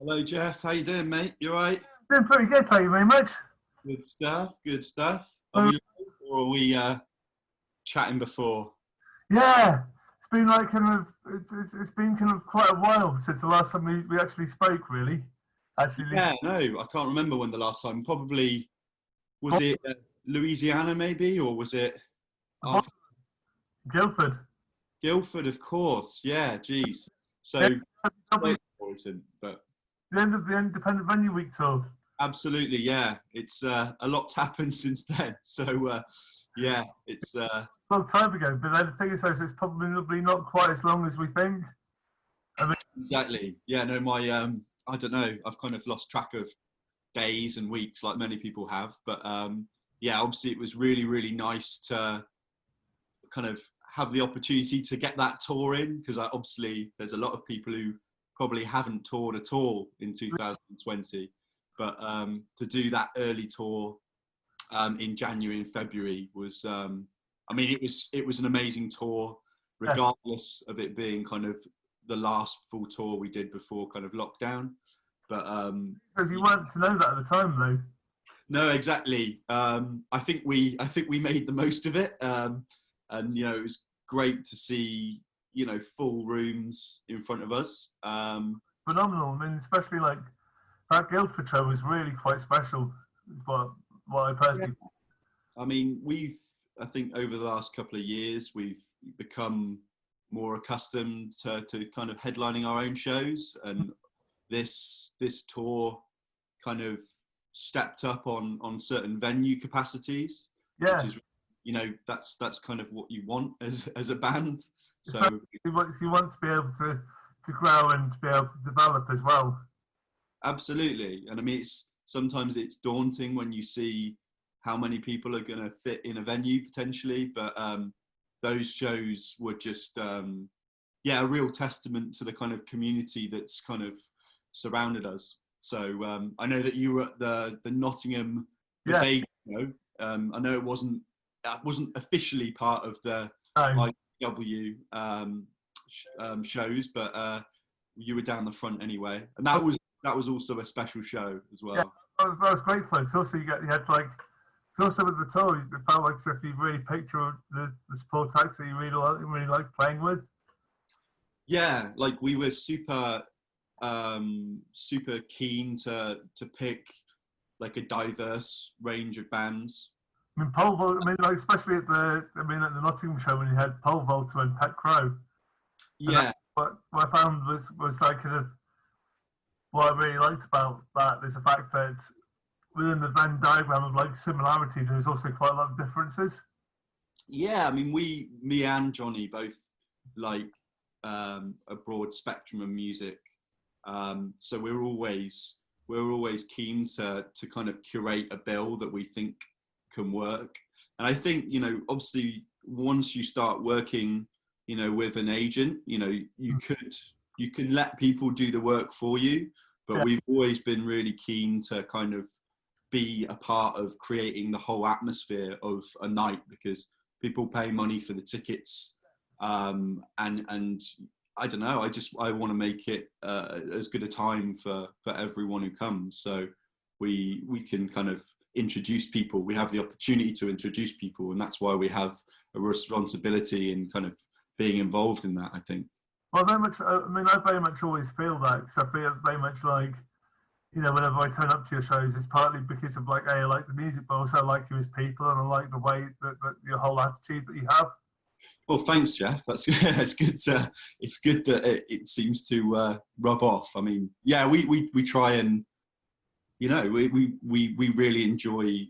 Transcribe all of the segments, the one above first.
Hello, Jeff. How you doing, mate? You all right? Doing pretty good, thank you very much. Good stuff. Good stuff. Are Uh, we live or are we chatting before? yeah, it's been like it's been kind of quite a while since the last time we actually spoke, really. Actually, Yeah, no, I can't remember when the last time. Probably was it Louisiana, maybe, or was it after Guildford. Guildford? Of course. Yeah, geez. Yeah, So probably so important, but the end of the Independent Venue Week tour. absolutely, yeah. It's a lot's happened since then. So yeah, it's A long time ago, but then the thing is, though, so it's probably not quite as long as we think. I mean, exactly. Yeah, no, my I don't know. I've kind of lost track of days and weeks like many people have, but yeah, obviously it was really really nice to kind of have the opportunity to get that tour in, because obviously there's a lot of people who probably haven't toured at all in 2020, but to do that early tour in January and February was I mean it was an amazing tour, yeah, regardless of it being kind of the last full tour we did before kind of lockdown. But because you weren't to know that at the time, though. no, exactly. I think we made the most of it, and it was great to see full rooms in front of us. Phenomenal. I mean, especially like that Guildford show was really quite special. Is what I Yeah. personally. I mean, I think over the last couple of years we've become more accustomed to kind of headlining our own shows, and this tour kind of stepped up on certain venue capacities, which Yeah, is that's kind of what you want as a band. especially So if you want to be able to grow and to be able to develop as well. absolutely, and I mean sometimes it's daunting when you see how many people are going to fit in a venue potentially, but those shows were just yeah, a real testament to the kind of community that's kind of surrounded us. So I know that you were at the Nottingham Yeah, Bodega show. I know it wasn't officially part of the no, IW shows, but you were down the front anyway, and that was also a special show as yeah, well. that was great fun. 'Cause also you had like, 'cause also with the toys, it felt like as if you really picture the support acts that you really like playing with. Yeah, like we were super keen to pick like a diverse range of bands. I mean, pole vault. I mean, like especially at the Nottingham show when you had pole vaulter and Pet Crow, and that, Yeah, what I found was like kind of what I really liked about that is the fact that within the Venn diagram of like similarity, there's also quite a lot of differences. yeah. I mean, me and Johnny both like a broad spectrum of music, so we're always keen to kind of curate a bill that we think can work. And I think obviously once you start working with an agent, you can let people do the work for you, but Yeah, we've always been really keen to kind of be a part of creating the whole atmosphere of a night, because people pay money for the tickets, and I don't know, I want to make it as good a time for everyone who comes, so we can kind of introduce people. We have the opportunity to introduce people, and that's why we have a responsibility in kind of being involved in that, I think. well, very much. I mean, I very much always feel that because I feel very much like whenever I turn up to your shows, it's partly because of like, I like the music, but also I like you as people, and I like the way that your whole attitude that you have. Well, thanks, Jeff. That's it's good. It's good that it seems to rub off. I mean, yeah, we try and we really enjoy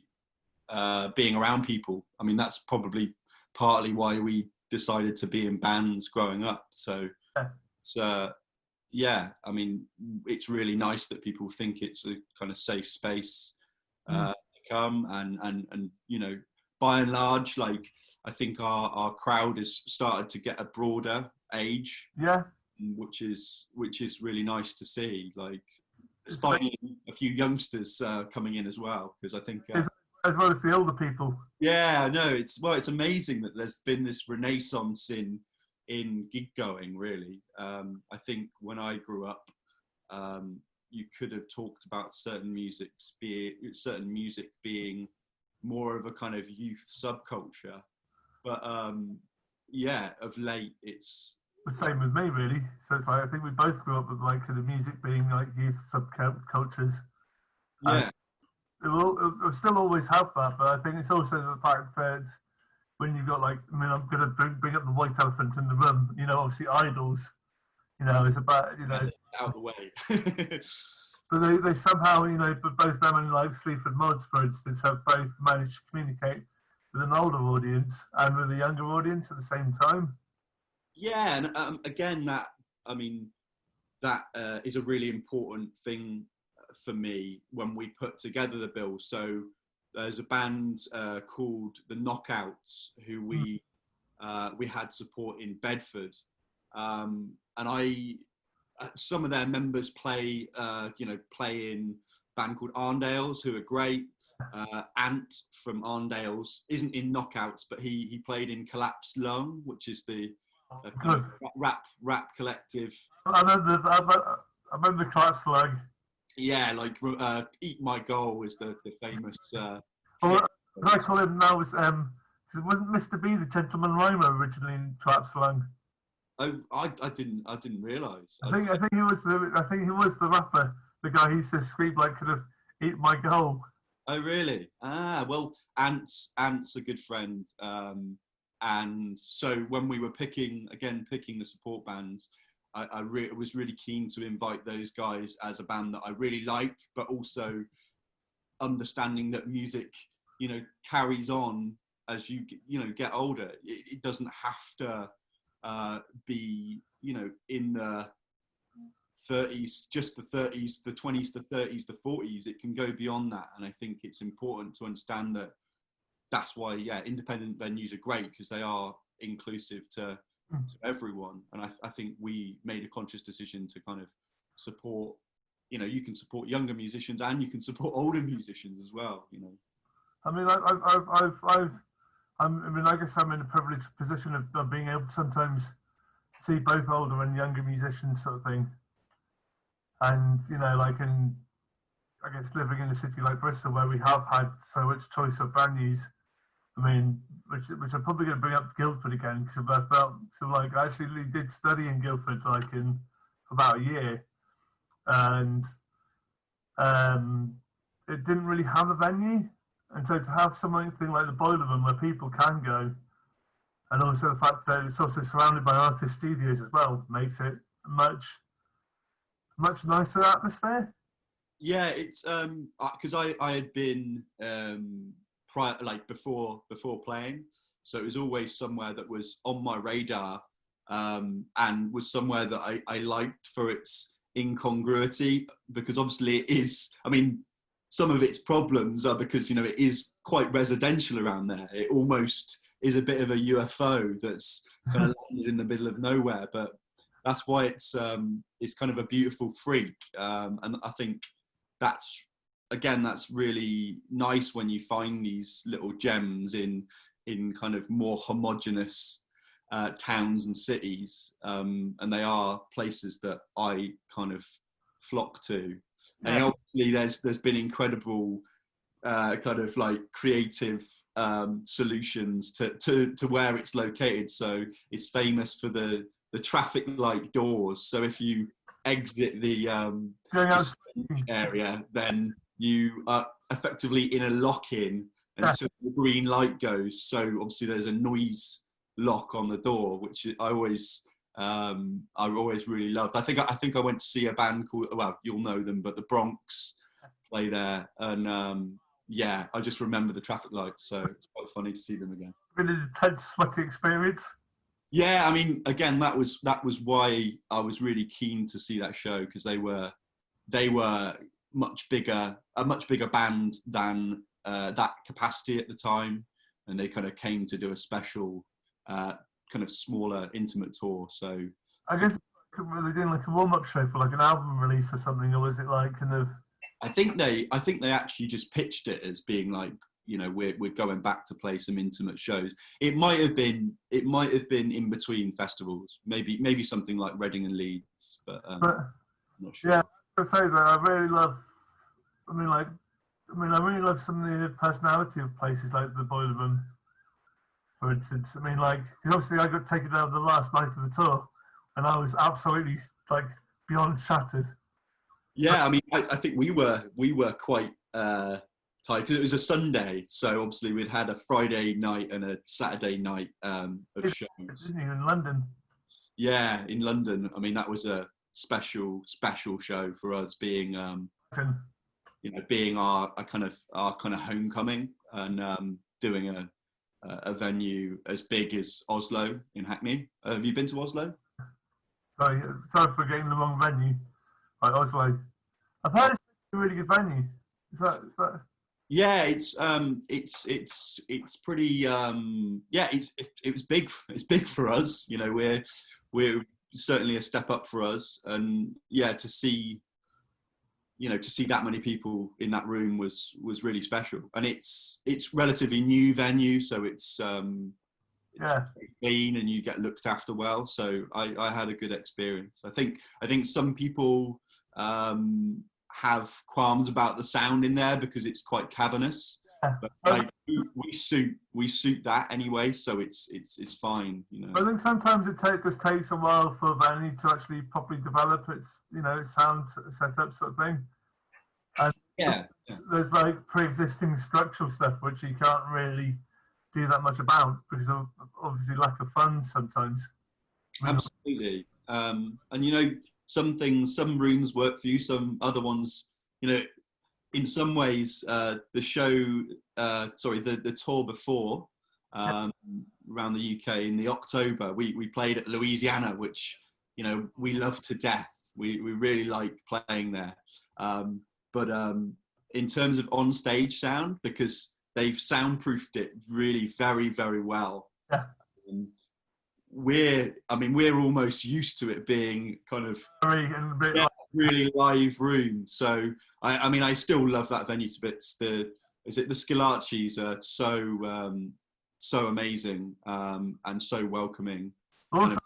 being around people. I mean, that's probably partly why we decided to be in bands growing up. So Yeah, it's yeah, I mean, it's really nice that people think it's a kind of safe space mm. to come, and by and large, like I think our crowd has started to get a broader age, Yeah. which is really nice to see. Like, it's It's like, finally a few youngsters coming in as well, because I think as, as well as the older people. yeah, no, it's amazing that there's been this renaissance in gig going. Really, I think when I grew up, you could have talked about certain music being more of a kind of youth subculture, but yeah, of late it's the same with me, really. So it's like I think we both grew up with like the music being like youth subcultures. yeah. It'll still always have that, but I think it's also the fact that when you've got like, I mean, I'm going to bring up the white elephant in the room. You know, obviously idols. You know, it's about Out of the way. but they somehow, but both them and like Sleaford Mods, for instance, have both managed to communicate with an older audience and with a younger audience at the same time. Yeah, and again, that is a really important thing for me when we put together the bill. So there's a band called the Knockouts who we had support in Bedford, and some of their members play in a band called Arndales, who are great. Ant from Arndales isn't in Knockouts, but he played in Collapsed Lung, which is the kind of rap collective. I remember Collapsed Lung. Yeah, like Eat My Goal is the famous. Well, as I call him now, wasn't Mr. B the Gentleman Rhymer originally in Collapsed Lung? Oh, I didn't realise. I think he was the rapper, the guy who used to scream like kind of "Eat My Goal." Oh really? Ah, well, Ant's a good friend, and so when we were picking the support bands, I was really keen to invite those guys as a band that I really like, but also understanding that music, carries on as you get older. It doesn't have to be in the 30s, just the 30s, the 20s, the 30s, the 40s. It can go beyond that, and I think it's important to understand that. That's why, independent venues are great, because they are inclusive to everyone. And I think we made a conscious decision to kind of support. You can support younger musicians and you can support older musicians as well. I mean, I guess I'm in a privileged position of being able to sometimes see both older and younger musicians, sort of thing. And I guess living in a city like Bristol, where we have had so much choice of venues. I mean, which I'm probably going to bring up Guildford again, because I felt I actually did study in Guildford in about a year, and it didn't really have a venue, and so to have something like the Boiler Room where people can go, and also the fact that it's also surrounded by artist studios as well, makes it a much nicer atmosphere. Yeah, it's because I had been prior, before playing, so it was always somewhere that was on my radar, and was somewhere that I liked for its incongruity, because obviously it is. I mean, some of its problems are because it is quite residential around there. It almost is a bit of a UFO that's kind of landed in the middle of nowhere, but that's why it's kind of a beautiful freak, and I think that's really nice when you find these little gems in kind of more homogenous towns and cities, and they are places that I kind of flock to. Yeah. And obviously there's been incredible kind of creative solutions to where it's located. So it's famous for the traffic light doors. So if you exit the area, then you are effectively in a lock-in until the green light goes. So obviously there's a noise lock on the door, which I always really loved. I think I went to see a band called, well, you'll know them, but the Bronx play there, and I just remember the traffic lights, so it's quite funny to see them again. Really intense, sweaty experience. Yeah, I mean, again, that was why I was really keen to see that show, because they were a much bigger band than that capacity at the time, and they kind of came to do a special kind of smaller, intimate tour. So I guess were they doing a warm-up show for an album release or something, or was it kind of? I think they actually just pitched it as being we're going back to play some intimate shows. It might have been in between festivals, maybe something like Reading and Leeds, but I'm not sure. Yeah, I say that I really love. I mean, like, I really love some of the personality of places like the Boiler Room, for instance. I mean, like, 'cause obviously I got taken out the last night of the tour, and I was absolutely like beyond shattered. Yeah, I mean, I think we were quite tight because it was a Sunday, so obviously we'd had a Friday night and a Saturday night of shows. Didn't you, in London? Yeah, in London. I mean, that was a special show for us, being being our kind of homecoming, and doing a venue as big as Oslo in Hackney. Have you been to Oslo? Sorry for getting the wrong venue. Like Oslo. I've heard it's a really good venue. Is that? Yeah, it's pretty yeah, it was big. It's big for us. You know, we're certainly a step up for us, and yeah, to see that many people in that room was really special. And it's relatively new venue, so it's Yeah. clean and you get looked after well. So I had a good experience. I think some people have qualms about the sound in there because it's quite cavernous. Yeah. But like we suit that anyway, so it's fine, you know. I think sometimes it just takes a while for a venue to actually properly develop its, its sound setup sort of thing. And Yeah. there's like pre-existing structural stuff which you can't really do that much about because of obviously lack of funds sometimes. Absolutely. And some things, some rooms work for you, some other ones, in some ways, the tour before, around the UK in the October, we played at Louisiana, which, we love to death. We really like playing there. But in terms of on-stage sound, because they've soundproofed it really very, very well. Yeah. We're almost used to it being kind of really live room. So I still love that venue to bits. The Schillacis are so amazing, and so welcoming. Also,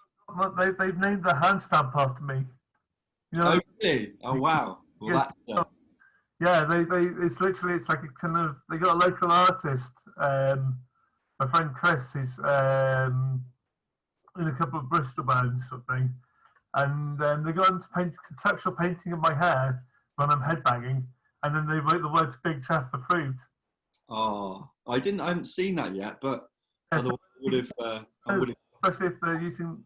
they've named the hand stamp after me. Oh really? Oh wow. Well, yeah, it's like a kind of, they got a local artist, my friend Chris, who's in a couple of Bristol bands sort of thing, and they got him to paint conceptual painting of my hair when I'm headbanging, and then they wrote the words "Big Chef approved." Oh, I haven't seen that yet, but otherwise I would have. Especially if they're using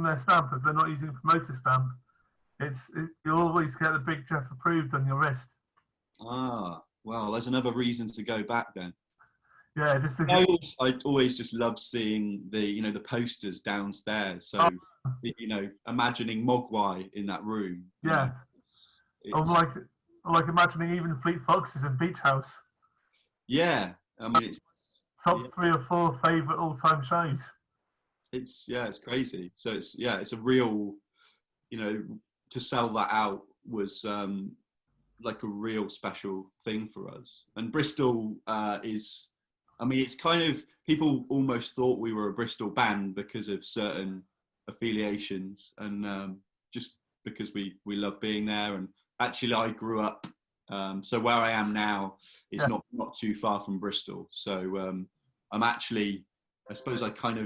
their stamp. If they're not using a promoter stamp, you always get the Big Chef approved on your wrist. Ah, well, there's another reason to go back then. Yeah, I always just love seeing the posters downstairs. So imagining Mogwai in that room. Yeah, or like imagining even Fleet Foxes in Beach House. Yeah, I mean it's top 3 or 4 favorite all-time shows. It's crazy. So it's a real, to sell that out was like a real special thing for us. And Bristol is, it's kind of, people almost thought we were a Bristol band because of certain affiliations, and just because we love being there. And actually I grew up, so where I am now is not too far from Bristol. So I'm actually, I suppose we kind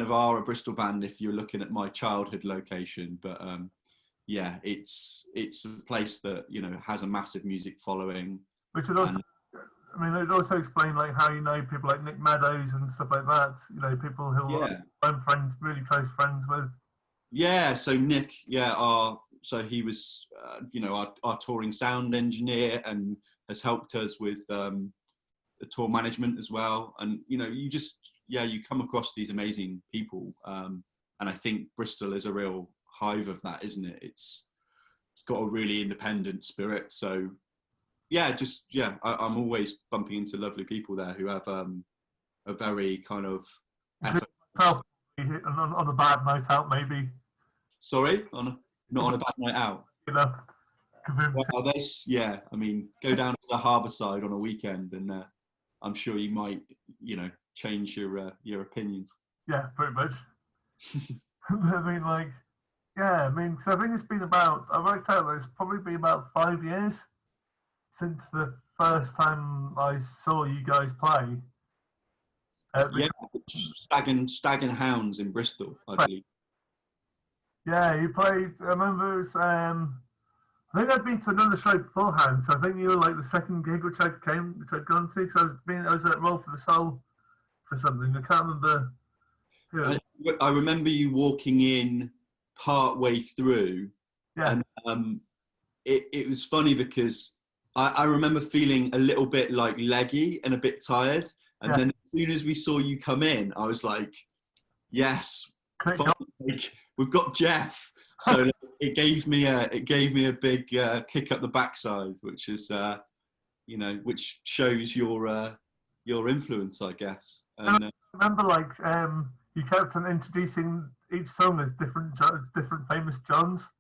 of are a Bristol band if you're looking at my childhood location. But it's a place that has a massive music following. Which would also, it'd also explain like how people like Nick Meadows and stuff like that. People who I'm friends, really close friends with. Yeah, so Nick, so he was, our touring sound engineer, and has helped us with the tour management as well. And you come across these amazing people, and I think Bristol is a real hive of that, isn't it? It's got a really independent spirit. So I'm always bumping into lovely people there who have a very kind of effort. On a bad night out, maybe. Sorry, not on a bad night out. Well, go down to the harbour side on a weekend, and I'm sure you might, change your opinion. Yeah, pretty much. Yeah, I mean, because I think it's been about, I worked out that it's probably been about 5 years since the first time I saw you guys play. Yeah, Stag and Hounds in Bristol, I believe. Yeah, you played, I remember it was, I think I'd been to another show beforehand, so I think you were like the second gig which I'd gone to, because I was at Roll for the Soul for something. I can't remember who. I remember you walking in part way through, Yeah, and it was funny because I remember feeling a little bit like leggy and a bit tired, and yeah. then as soon as we saw you come in, I was like, yes, Click finally, like, we've got Jeff. So like, it gave me a big kick up the backside, which is which shows your influence, I guess. And I remember like you kept on introducing each song as different famous Johns.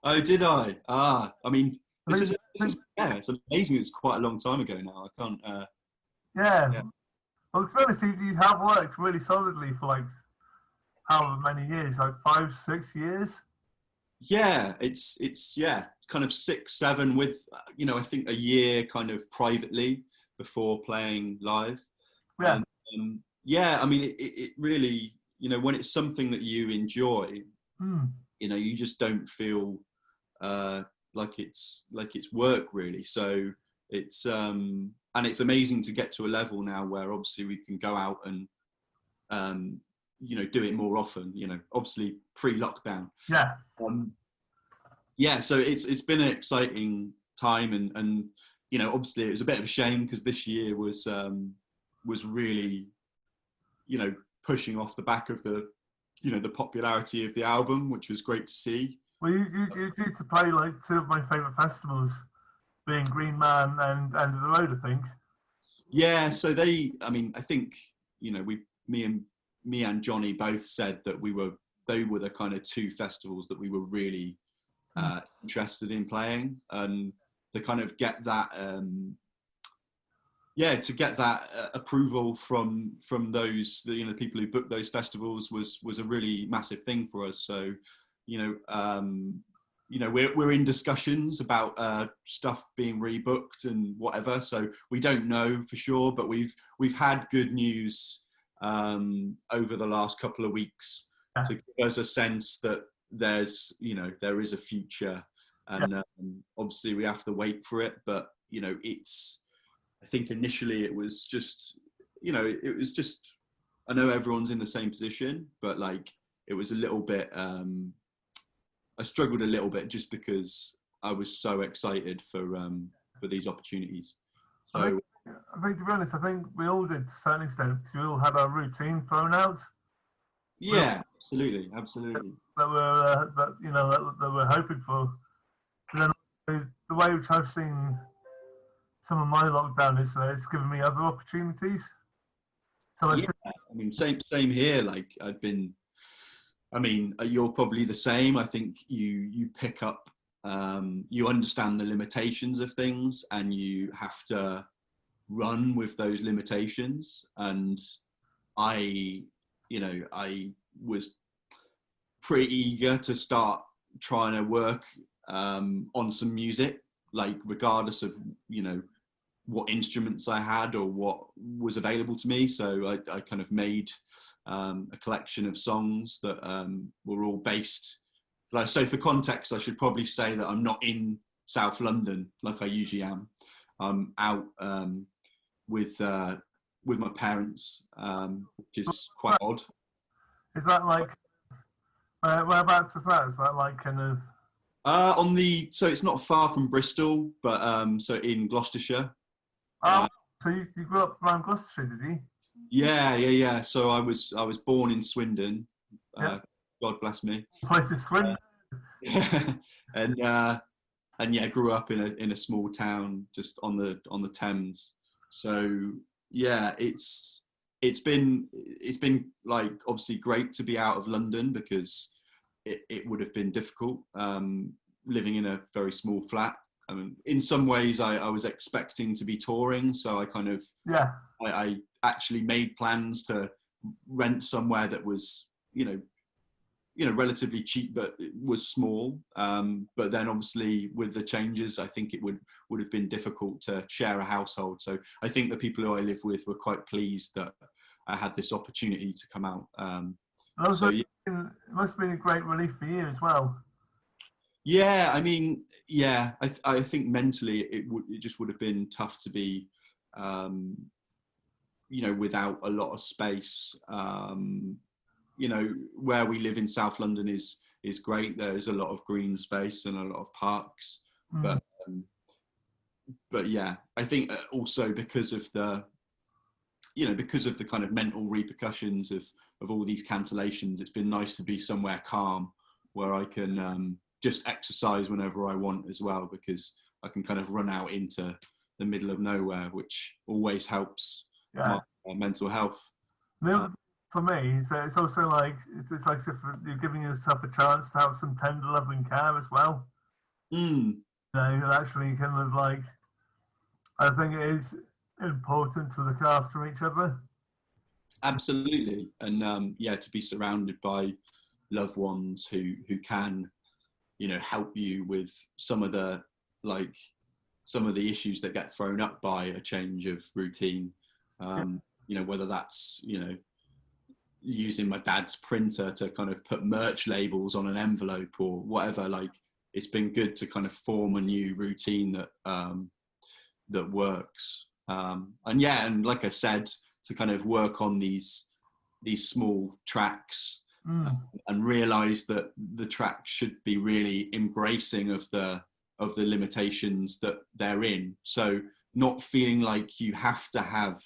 oh, did I? I mean, I think, yeah, it's amazing. It's quite a long time ago now. I can't. yeah. Yeah. Well, to be honest, you have worked really solidly for like however many years, like 5, 6 years. Yeah, it's yeah, kind of 6, 7 with I think a year kind of privately before playing live. Yeah, And yeah, I mean it really when it's something that you enjoy, mm. you just don't feel like it's work really. So it's and it's amazing to get to a level now where obviously we can go out and do it more often. Obviously pre-lockdown. Yeah. Yeah, so it's been an exciting time, and obviously it was a bit of a shame because this year was really pushing off the back of the the popularity of the album, which was great to see. Well, you did to play like two of my favourite festivals, being Green Man and End of the Road, I think. Yeah, so I mean, I think me and Johnny both said that they were the kind of two festivals that we were really interested in playing, and to kind of get that approval from those people who booked those festivals was a really massive thing for us. So we're in discussions about stuff being rebooked and whatever, so we don't know for sure, but we've had good news over the last couple of weeks to give us a sense that there is a future, and obviously we have to wait for it, but I think initially it was just I know everyone's in the same position, but like it was a little bit I struggled a little bit just because I was so excited for these opportunities. So I think to be honest, I think we all did to a certain extent because we all had our routine thrown out. yeah, absolutely. That we're hoping for. And then the way which I've seen some of my lockdown is it's given me other opportunities. So yeah, I mean, same here. Like you're probably the same. I think you pick up, you understand the limitations of things, and you have to run with those limitations. And I was pretty eager to start trying to work on some music, like regardless of what instruments I had or what was available to me. So I kind of made a collection of songs that were all based. So for context, I should probably say that I'm not in South London like I usually am. I'm out with my parents, which is quite odd. Is that like whereabouts is that? Is that like kind of so it's not far from Bristol, but so in Gloucestershire. So you grew up around Gloucestershire, did you? Yeah. So I was born in Swindon. God bless me. Place is Swindon. And yeah, grew up in a small town just on the Thames. So yeah, it's been like obviously great to be out of London because it would have been difficult living in a very small flat. I mean, in some ways I was expecting to be touring, so I kind of I actually made plans to rent somewhere that was relatively cheap, but it was small. But then obviously with the changes, I think it would have been difficult to share a household. So I think the people who I live with were quite pleased that I had this opportunity to come out. It must have been a great relief for you as well. Yeah, I mean, yeah, I think mentally it just would have been tough to be, without a lot of space. Where we live in South London is great. There is a lot of green space and a lot of parks, but yeah, I think also because of the kind of mental repercussions of all these cancellations, it's been nice to be somewhere calm where I can just exercise whenever I want as well, because I can kind of run out into the middle of nowhere, which always helps my mental health. For me, so it's also like it's like as if you're giving yourself a chance to have some tender loving care as well. Actually kind of like, I think it is important to look after each other. Absolutely, and to be surrounded by loved ones who can, help you with some of the issues that get thrown up by a change of routine. Whether that's using my dad's printer to kind of put merch labels on an envelope or whatever. Like, it's been good to kind of form a new routine that works. And like I said, to kind of work on these small tracks and realize that the track should be really embracing of the limitations that they're in. So not feeling like you have to have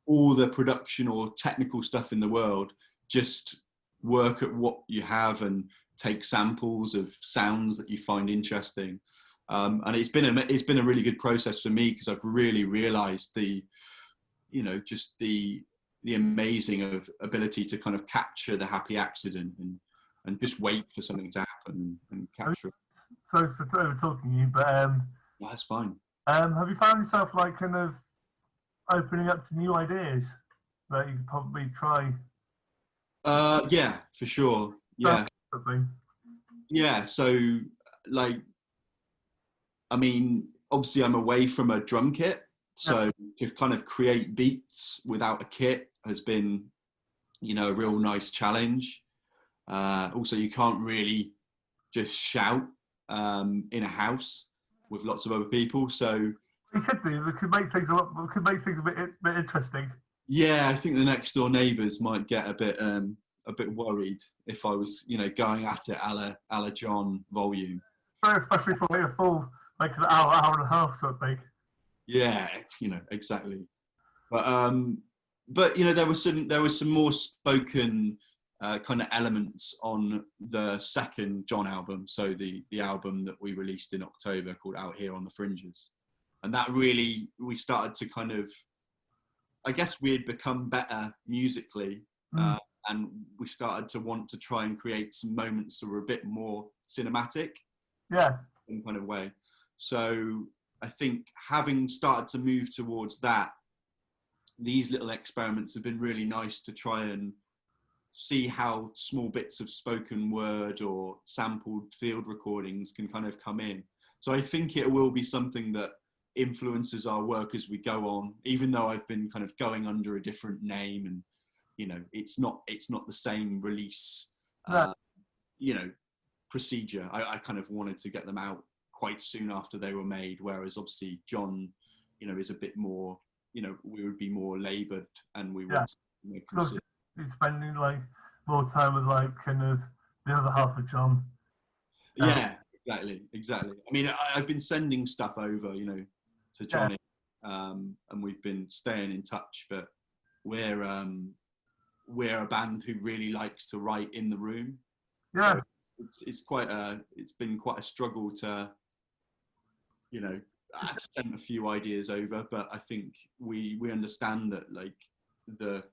all the production or technical stuff in the world. Just work at what you have and take samples of sounds that you find interesting. And it's been a really good process for me, because I've really realized the amazing ability to kind of capture the happy accident and just wait for something to happen and capture it. Sorry for over talking you, but that's fine. Have you found yourself like kind of opening up to new ideas that you could probably try? Yeah, for sure. Yeah. Yeah. So, like, I mean, obviously I'm away from a drum kit, so to kind of create beats without a kit has been, a real nice challenge. Also, you can't really just shout in a house with lots of other people, so you could do. It could make things a bit interesting. Yeah, I think the next door neighbours might get a bit worried if I was, going at it a la John volume. Especially for like a full, like an hour and a half sort of thing. Yeah, exactly. But there was some more spoken kind of elements on the second John album, so the album that we released in October called Out Here on the Fringes. And that really, we started to kind of, I guess we had become better musically, and we started to want to try and create some moments that were a bit more cinematic, in kind of way. So I think having started to move towards that, these little experiments have been really nice to try and see how small bits of spoken word or sampled field recordings can kind of come in. So I think it will be something that influences our work as we go on, even though I've been kind of going under a different name, and it's not the same release procedure. I kind of wanted to get them out quite soon after they were made, whereas obviously John is a bit more, we would be more laboured, and we would consider spending like more time with like kind of the other half of John. Yeah, exactly. I mean, I've been sending stuff over, to Johnny, and we've been staying in touch. But we're a band who really likes to write in the room. Yeah, so it's been quite a struggle to, I've sent a few ideas over, but I think we understand that like the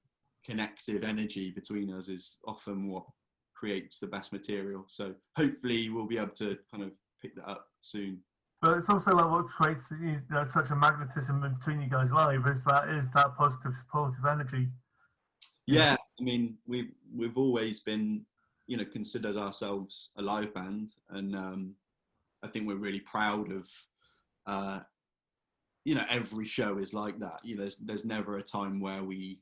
connective energy between us is often what creates the best material. So hopefully we'll be able to kind of pick that up soon. But it's also like what creates such a magnetism between you guys live is that positive, supportive energy. Yeah, I mean, we've always been, you know, considered ourselves a live band, and I think we're really proud of, you know, every show is like that. You know, there's never a time where we,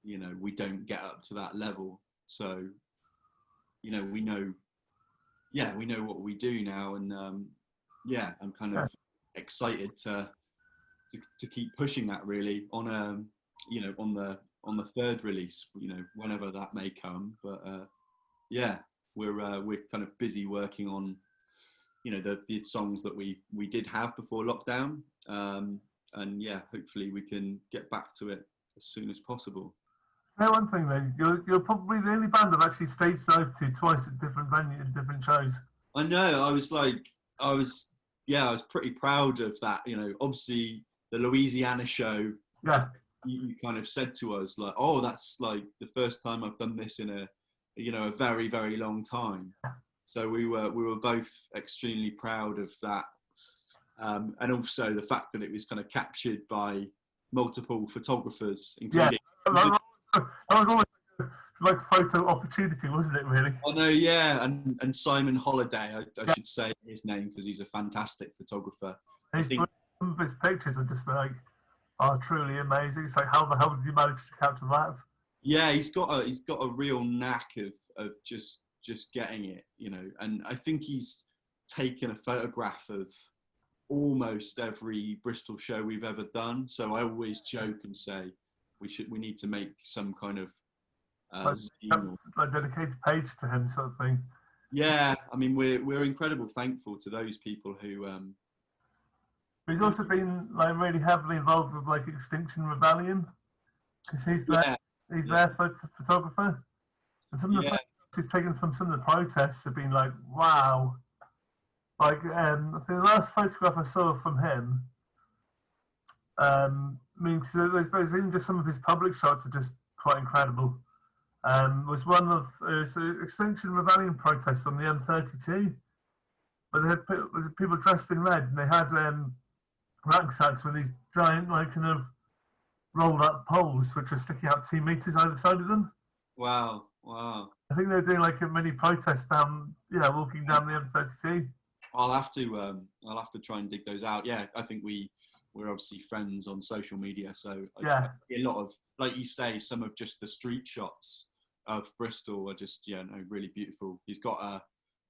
you know, we don't get up to that level. So, you know, we know what we do now, and yeah, I'm kind of excited to keep pushing that really on you know, on the third release, you know, whenever that may come. But yeah, we're kind of busy working on, you know, the songs that we did have before lockdown, and yeah, hopefully we can get back to it as soon as possible. Now, one thing then, you're probably the only band I've actually stage dived to twice at different venues and different shows. I know. I was, yeah, I was pretty proud of that. You know, obviously the Louisiana show. Yeah. You kind of said to us like, oh, that's like the first time I've done this in a, you know, a very, very long time. So we were both extremely proud of that, and also the fact that it was kind of captured by multiple photographers, including. Yeah, that was almost like a photo opportunity, wasn't it? Really. I know, yeah, and Simon Holiday, I should say his name because he's a fantastic photographer. I think some of his pictures are just like, are truly amazing. It's like, how the hell did you manage to capture that? Yeah, he's got a real knack of just getting it, you know. And I think he's taken a photograph of almost every Bristol show we've ever done. So I always joke and say we need to make some kind of like dedicated page to him, sort of thing. Yeah, I mean we're incredibly thankful to those people who. He's also been like really heavily involved with like Extinction Rebellion because he's their photographer, and some of the photos he's taken from some of the protests have been like, wow. Like I think the last photograph I saw from him, I mean, cause there's even just some of his public shots are just quite incredible. Was one of Extinction Rebellion protests on the M32, but they had people dressed in red, and they had rucksacks with these giant, like, kind of rolled up poles which were sticking out 2 meters either side of them. Wow. I think they were doing like a mini protest walking down the M32. I'll have to try and dig those out. Yeah, I think we're obviously friends on social media, so I see a lot of, like you say, some of just the street shots of Bristol are just really beautiful. He's got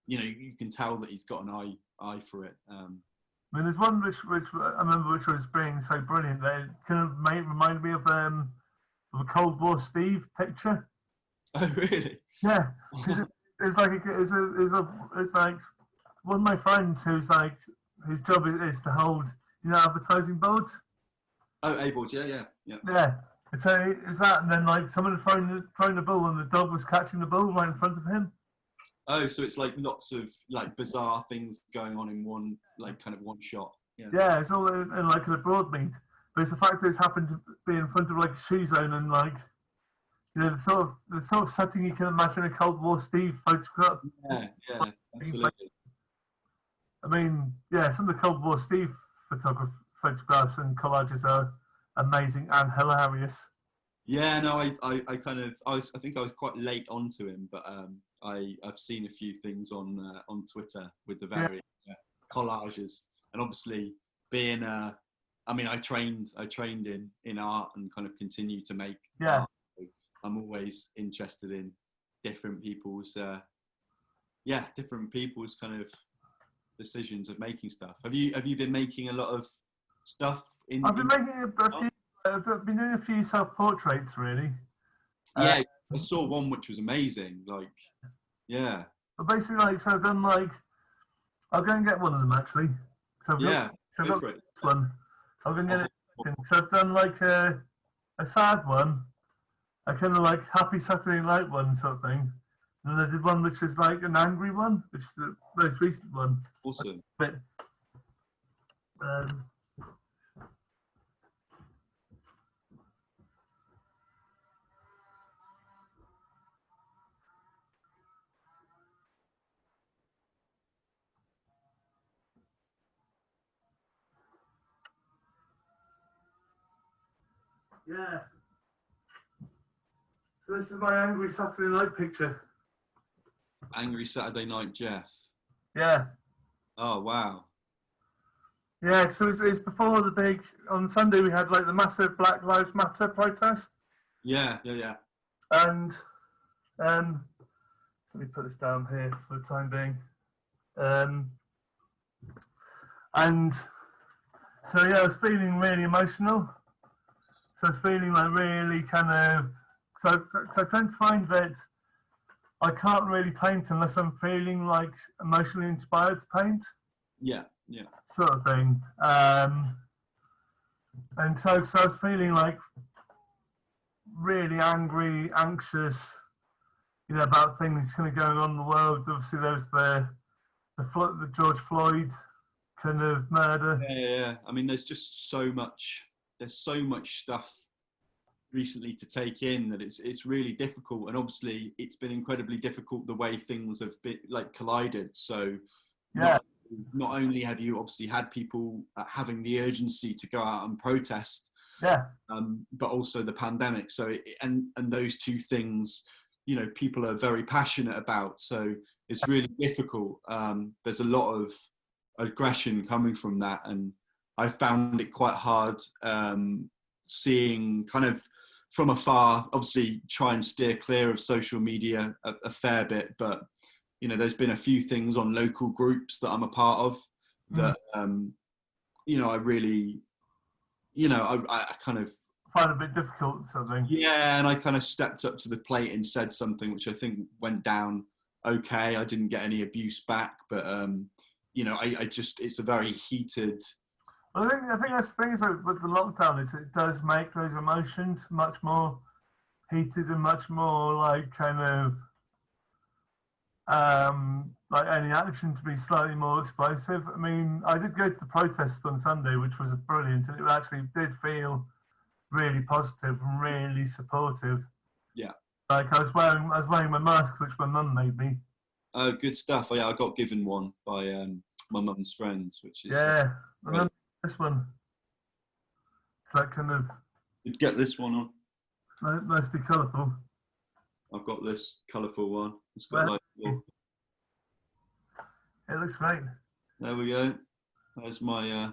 you can tell that he's got an eye for it. I mean, there's one which I remember which was being so brilliant that it kind of reminded me of a Cold War Steve picture. Oh really? Yeah, it's like one of my friends whose job is to hold advertising boards. Oh, A-boards, yeah. Yeah. So it's that, and then like someone had thrown the ball, and the dog was catching the ball right in front of him. Oh, so it's like lots of like bizarre things going on in one shot. Yeah, it's all in like a broad meet, but it's the fact that it's happened to be in front of like a shoe zone, and like the sort of setting you can imagine a Cold War Steve photograph. Yeah, absolutely. I mean, yeah, some of the Cold War Steve photographs and collages are amazing and hilarious. Yeah, no, I think I was quite late onto him, but I've seen a few things on Twitter with the various collages, and obviously being I trained in art and kind of continue to make art. So I'm always interested in different people's kind of decisions of making stuff. Have you been making a lot of stuff I've been making a few. I've been doing a few self-portraits, really. Yeah, I saw one which was amazing. Like, yeah. But basically, so I've done I'll go and get one of them actually. So I've got this one. I'll go and get it. So I've done a sad one, a kind of like happy Saturday night one sort of thing. And then I did one which is like an angry one, which is the most recent one. Awesome. But, yeah. So this is my angry Saturday night picture. Angry Saturday Night Jeff. Yeah. Oh wow. Yeah, so it's before the big, on Sunday we had like the massive Black Lives Matter protest. Yeah. And let me put this down here for the time being. And so yeah, I was feeling really emotional. So I was feeling like really kind of, so I tend to find that I can't really paint unless I'm feeling like emotionally inspired to paint. Yeah. Sort of thing. And so I was feeling like really angry, anxious, about things kind of going on in the world. Obviously, there was the George Floyd kind of murder. Yeah. I mean, there's just so much. There's so much stuff recently to take in that it's really difficult, and obviously it's been incredibly difficult the way things have been like collided. So Yeah. Not only have you obviously had people having the urgency to go out and protest, Yeah. But also the pandemic. So and those two things, people are very passionate about. So it's really difficult. There's a lot of aggression coming from that, and I found it quite hard seeing kind of from afar. Obviously, try and steer clear of social media a fair bit, but there's been a few things on local groups that I'm a part of that I really, I kind of find it a bit difficult, something. Yeah, and I kind of stepped up to the plate and said something which I think went down okay. I didn't get any abuse back, but I just, it's a very heated. Well, I think that's the thing is that with the lockdown is it does make those emotions much more heated and much more like kind of like any action to be slightly more explosive. I mean, I did go to the protest on Sunday, which was brilliant, and it actually did feel really positive and really supportive. Yeah. Like I was wearing my mask, which my mum made me. Oh, good stuff. Oh, yeah, I got given one by my mum's friends, which is remember this one. It's like kind of. You'd get this one on. Mostly colourful. I've got this colourful one. It's got it looks great. There we go. There's my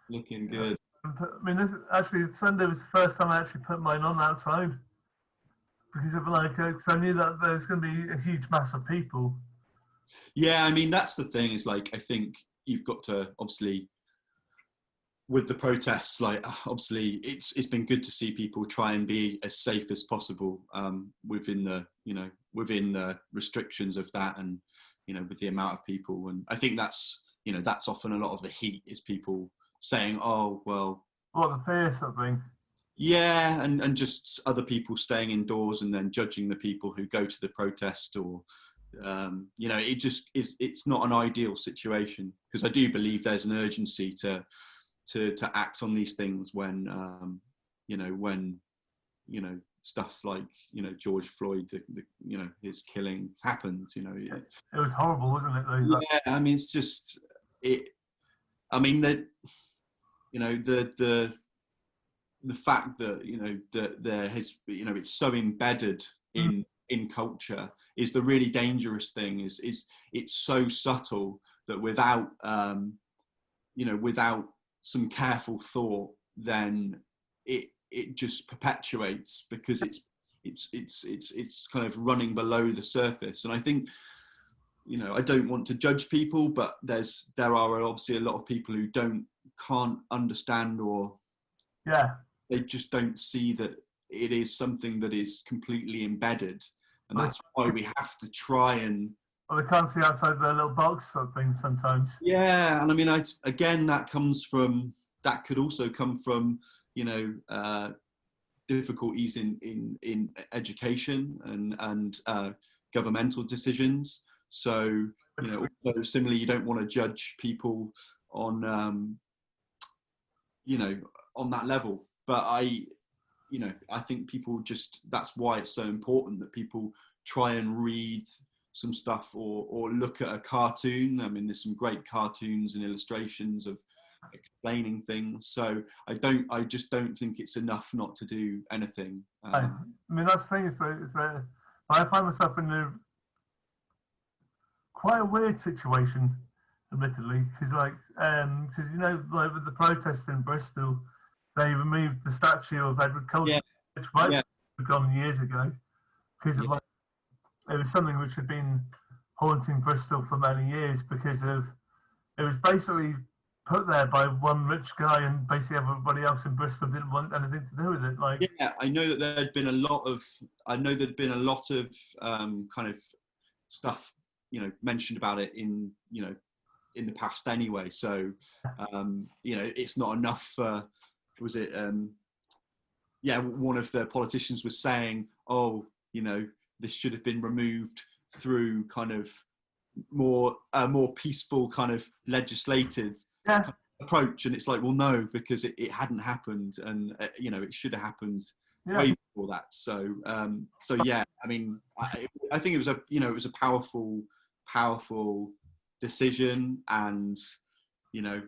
looking good. I mean, Sunday was the first time I actually put mine on outside because of because I knew that there's going to be a huge mass of people. Yeah, I mean that's the thing. Is like I think you've got to obviously with the protests. Like obviously it's been good to see people try and be as safe as possible within the restrictions of that, and with the amount of people. And I think that's that's often a lot of the heat is people saying, oh, well. What, the fear something? Yeah, and just other people staying indoors and then judging the people who go to the protest or, it just is, it's not an ideal situation because I do believe there's an urgency to act on these things when, stuff like, George Floyd, his killing happens, It was horrible, wasn't it? Though? Yeah, I mean, it's just, the fact that that there has it's so embedded in culture is the really dangerous thing. Is it's so subtle that without without some careful thought, then it just perpetuates because it's kind of running below the surface. And I think I don't want to judge people, but there are obviously a lot of people who can't understand or they just don't see that it is something that is completely embedded, and that's why we have to try and. Well, they can't see outside their little box sort of thing sometimes. Yeah, and I mean, that could also come from difficulties in education and governmental decisions. So also similarly, you don't want to judge people on on that level. But I think people that's why it's so important that people try and read some stuff or look at a cartoon. I mean, there's some great cartoons and illustrations of explaining things. So I just don't think it's enough not to do anything. I mean, that's the thing is that I find myself in quite a weird situation, admittedly, because you know, like with the protests in Bristol, they removed the statue of Edward Colston, which might have gone years ago, because of like it was something which had been haunting Bristol for many years because of it was basically put there by one rich guy, and basically everybody else in Bristol didn't want anything to do with it. Like, yeah, I know that there'd been a lot of kind of stuff, you know, mentioned about it in, you know, in the past anyway. So, you know, it's not enough. Was it? Yeah, one of the politicians was saying, "Oh, you know, this should have been removed through kind of more peaceful kind of legislative kind of approach," and it's like, well, no, because it hadn't happened, and you know, it should have happened way before that. So yeah, I mean, I think it was a powerful decision, and you know,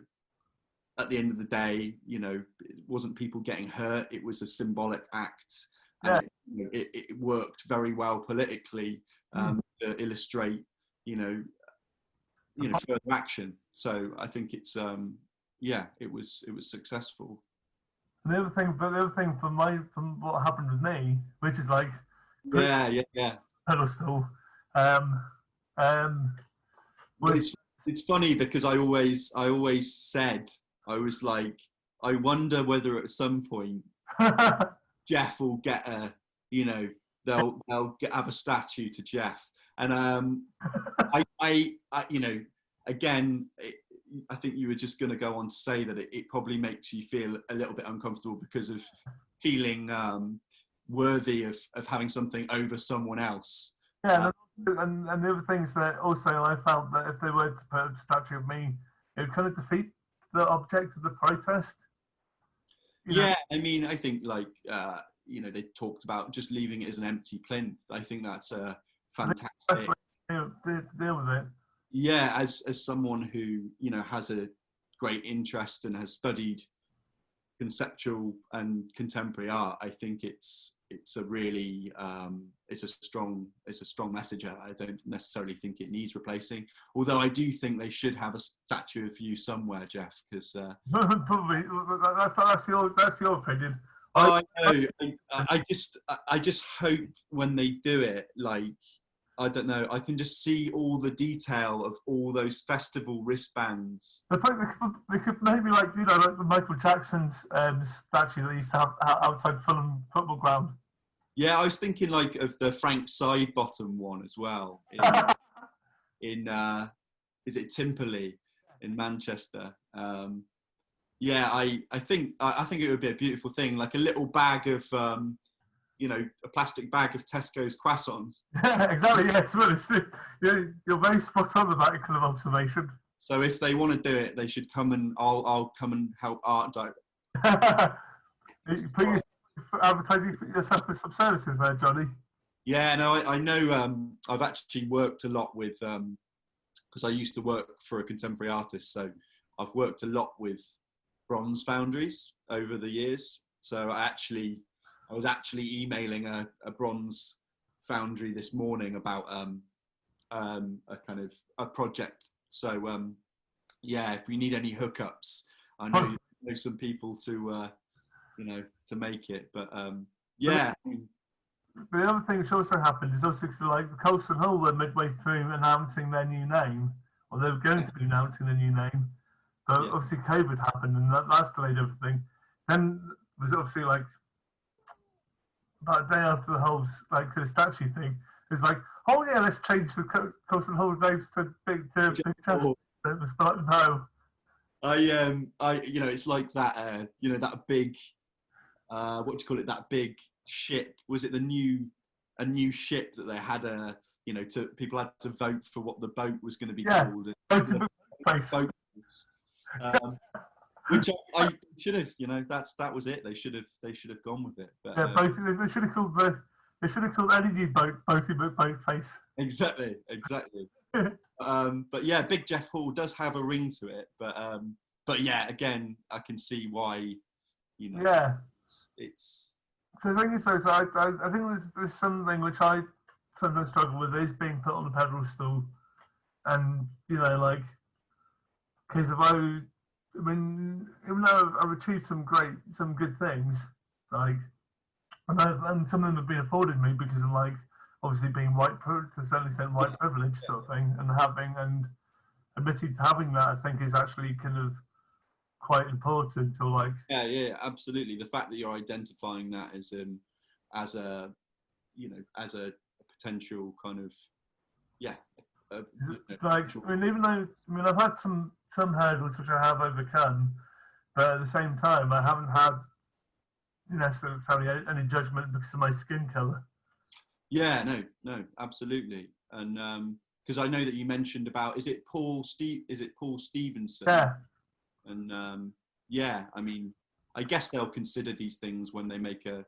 at the end of the day, you know, it wasn't people getting hurt; it was a symbolic act, and it worked very well politically to illustrate, you know, further action. So I think it's it was successful. And the other thing from what happened with me, which is like pedestal, was it's funny because I always said, I was like, I wonder whether at some point Jeff will get a, you know, they'll have a statue to Jeff. And I you know, again, I think you were just going to go on to say that it probably makes you feel a little bit uncomfortable because of feeling worthy of having something over someone else. Yeah, and the other things that also I felt that if they were to put a statue of me, it would kind of defeat the object of the protest. Yeah, I mean, I think like you know, they talked about just leaving it as an empty plinth. I think that's a fantastic to deal with it. Yeah, as someone who, you know, has a great interest and has studied conceptual and contemporary art, I think it's a really it's a strong message. I don't necessarily think it needs replacing, although I do think they should have a statue of you somewhere, Jeff, because probably that's your opinion. Oh, I know. I just hope when they do it, like, I don't know, I can just see all the detail of all those festival wristbands. I think they could maybe, like, you know, like the Michael Jackson's statue that he used to have outside Fulham football ground. Yeah, I was thinking like of the Frank Sidebottom one as well in is it Timperley in Manchester? Yeah, I think it would be a beautiful thing, like a little bag of you know, a plastic bag of Tesco's croissants. Yeah, exactly. Yeah, it's really, you're very spot on with that kind of observation. So if they want to do it, they should come and I'll come and help art direct. Advertising for yourself with some services there, Johnny. Yeah, no, I know. I've actually worked a lot with because I used to work for a contemporary artist, so I've worked a lot with bronze foundries over the years. So I was actually emailing a bronze foundry this morning about a kind of a project. So yeah, if we need any hookups, I know some people to you know, to make it. But yeah. The other thing which also happened is also like Colston Hall were midway through announcing their new name, or they were going to be announcing their new name. But obviously COVID happened and that's delayed everything. Then there's obviously like about a day after the whole like the statue thing, it's like, oh yeah, let's change the Colston Hall names to Big Chester. It was like, no. I you know, it's like that you know, that big what do you call it, that big ship, was it a new ship that they had you know, people had to vote for what the boat was going to be called, which I should have, you know, that was it, they should have gone with it. But yeah, they should have called any new boat face. Exactly. But yeah, Big Jeff Hall does have a ring to it, but but yeah, again, I can see why, Yeah. it's So the thing is, though, so I think there's something which I sometimes struggle with is being put on a pedestal, and like, because I mean, even though I've achieved some good things, like, and some of them have been afforded me because of like obviously being to a certain extent white privilege sort of thing, and admitting to having that, I think is actually kind of quite important. Or like, yeah, absolutely. The fact that you're identifying that as a as a potential kind of it's like, I mean, even though I've had some hurdles which I have overcome, but at the same time I haven't had necessarily any judgment because of my skin color. Yeah, no, absolutely. And because I know that you mentioned about, is it Paul Stevenson? Yeah. And yeah, I mean, I guess they'll consider these things when they make a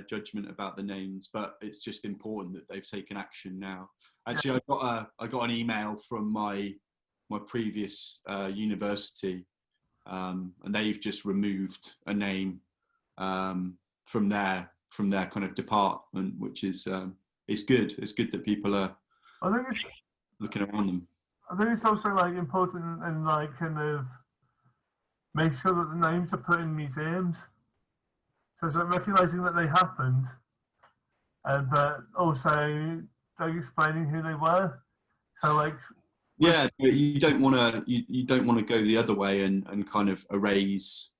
judgment about the names, but it's just important that they've taken action now. Actually, I got an email from my previous university, and they've just removed a name from their kind of department, which is good. It's good that people are looking around them. I think it's also like important and like kind of make sure that the names are put in museums. So it's like recognizing that they happened, but also like explaining who they were. So like, yeah, but you don't want to go the other way and kind of erase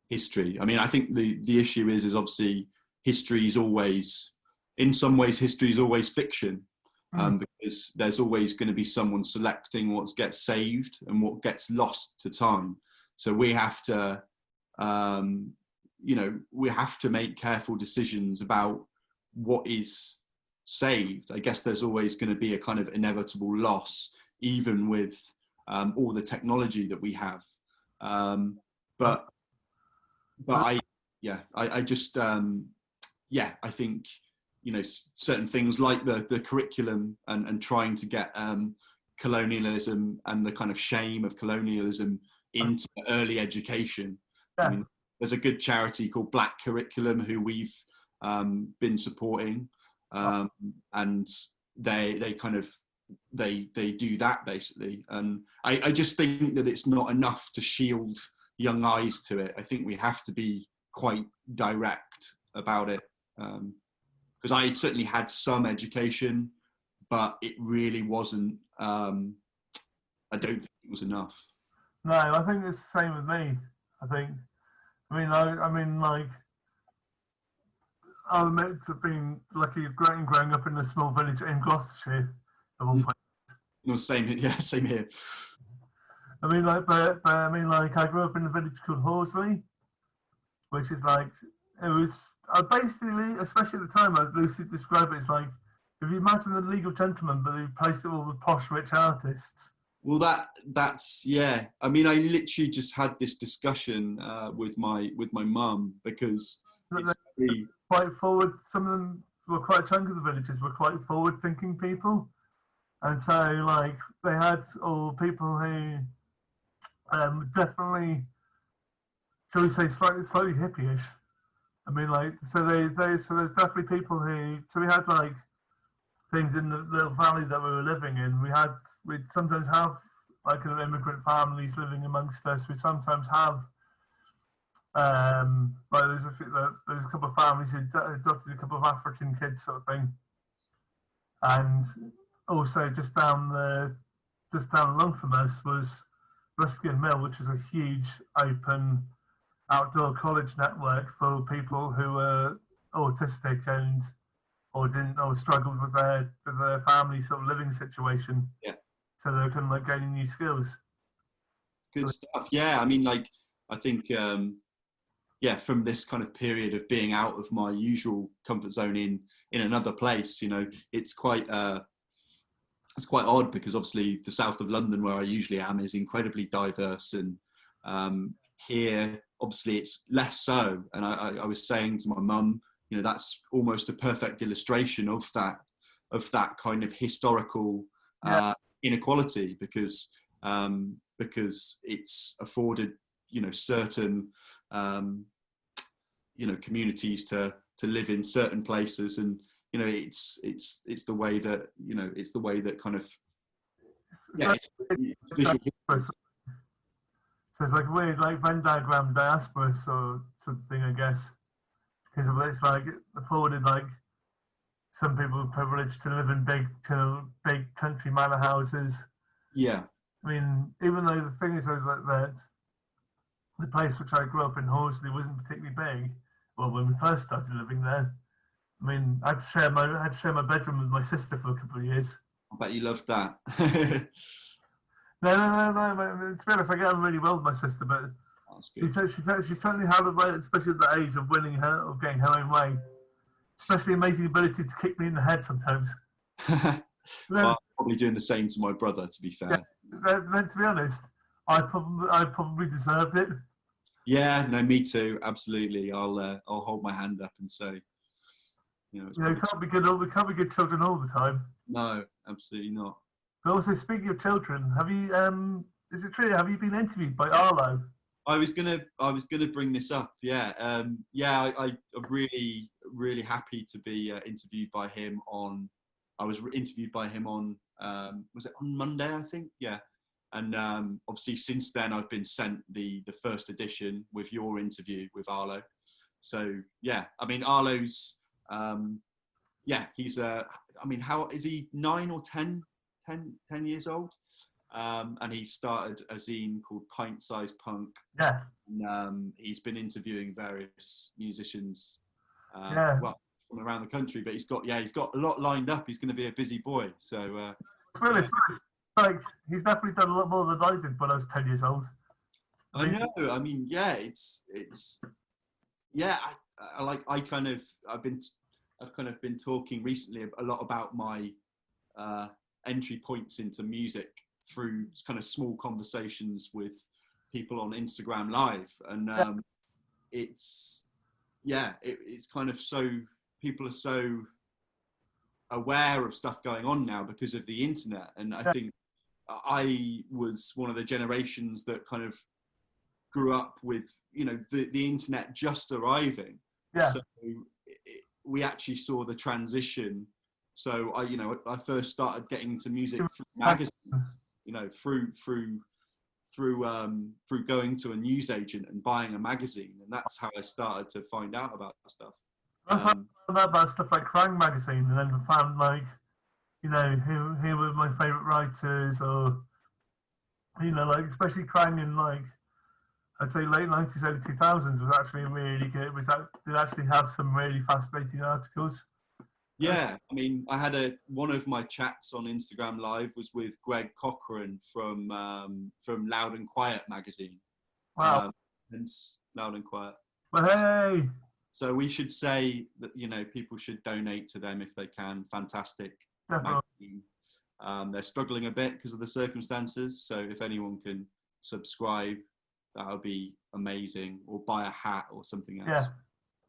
history. I mean, I think the issue is obviously history is always, in some ways, history is always fiction, because there's always going to be someone selecting what gets saved and what gets lost to time. So we have to, we have to make careful decisions about what is saved. I guess there's always going to be a kind of inevitable loss, even with all the technology that we have. But I just I think certain things like the curriculum and trying to get colonialism and the kind of shame of colonialism into early education. Yeah. I mean, there's a good charity called Black Curriculum who we've been supporting, and they kind of they do that basically. And I just think that it's not enough to shield young eyes to it. I think we have to be quite direct about it, because I certainly had some education, but it really wasn't. I don't think it was enough. No, I think it's the same with me. I mean, like, I was meant to have been lucky growing up in a small village in Gloucestershire, of all places. No, same here. I mean, like, but I mean, like, I grew up in a village called Horsley, which is like, it was basically, especially at the time, I'd loosely describe it as like, if you imagine the League of Gentlemen, but they replaced it with all the posh rich artists. Well, that's yeah. I mean, I literally just had this discussion with my mum, because it's really quite forward. Some of them were quite a chunk of the villages were quite forward-thinking people, and so like they had all people who definitely, shall we say, slightly hippie-ish. I mean, like, so there's definitely people who. So we had like things in the little valley that we were living in. We'd sometimes have like kind of immigrant families living amongst us. We'd sometimes have like there's a couple of families who adopted a couple of African kids, sort of thing. And also just down along from us was Ruskin Mill, which is a huge open outdoor college network for people who were autistic or struggled with their family sort of living situation. Yeah. So they're kind of like gaining new skills. Good stuff. Yeah, I mean, like, I think from this kind of period of being out of my usual comfort zone in another place, it's quite odd, because obviously the south of London, where I usually am, is incredibly diverse, and here obviously it's less so. And I was saying to my mum, that's almost a perfect illustration of that kind of historical inequality, because because it's afforded, certain, communities to live in certain places, and it's the way that it's the way that kind of it's visual history. So it's like a weird, like Venn diagram diaspora sort of thing, I guess, because it's like it afforded like some people privileged to live in big country manor houses. Yeah. I mean, even though the thing is like that, the place which I grew up in, Horsley, wasn't particularly big. Well, when we first started living there, I mean, I had to share my bedroom with my sister for a couple of years. I bet you loved that. No. To be honest, I get on really well with my sister, but she certainly had a way, especially at the age of getting her own way. Especially amazing ability to kick me in the head sometimes. Well, I'm probably doing the same to my brother, to be fair. Yeah, then to be honest, I probably deserved it. Yeah, no, me too. Absolutely. I'll hold my hand up and say, we can't be good children all the time. No, absolutely not. But also, speaking of children, have you is it true? Have you been interviewed by Arlo? I was gonna bring this up. Yeah, I'm really, really happy to be interviewed by him on. I was interviewed by him on. Was it on Monday? I think. Yeah, and obviously since then I've been sent the first edition with your interview with Arlo. So yeah, I mean Arlo's. He's. I mean, how is he? 9 or 10 years old. And he started a zine called Pint Size Punk. Yeah. And he's been interviewing various musicians, well, from around the country. But he's got a lot lined up. He's going to be a busy boy. So. Really, like he's definitely done a lot more than I did when I was 10 years old. I know. I mean, yeah, it's. Yeah, I've kind of been talking recently a lot about my entry points into music through kind of small conversations with people on Instagram Live, and it's kind of so people are so aware of stuff going on now because of the internet, and I think I was one of the generations that kind of grew up with the internet just arriving. So we actually saw the transition. So I first started getting into music through magazines, through going to a newsagent and buying a magazine, and that's how I started to find out about stuff. That's how I found out about stuff like Krang magazine, and then I found who were my favourite writers, or especially Krang in I'd say late 90s, early 2000s was actually really good. Did actually have some really fascinating articles. Yeah, I mean, I had one of my chats on Instagram Live was with Greg Cochran from Loud and Quiet magazine. Wow. Hence Loud and Quiet. Well, hey. So we should say that people should donate to them if they can. Fantastic magazine. They're struggling a bit because of the circumstances. So if anyone can subscribe, that would be amazing, or buy a hat or something else. Yeah.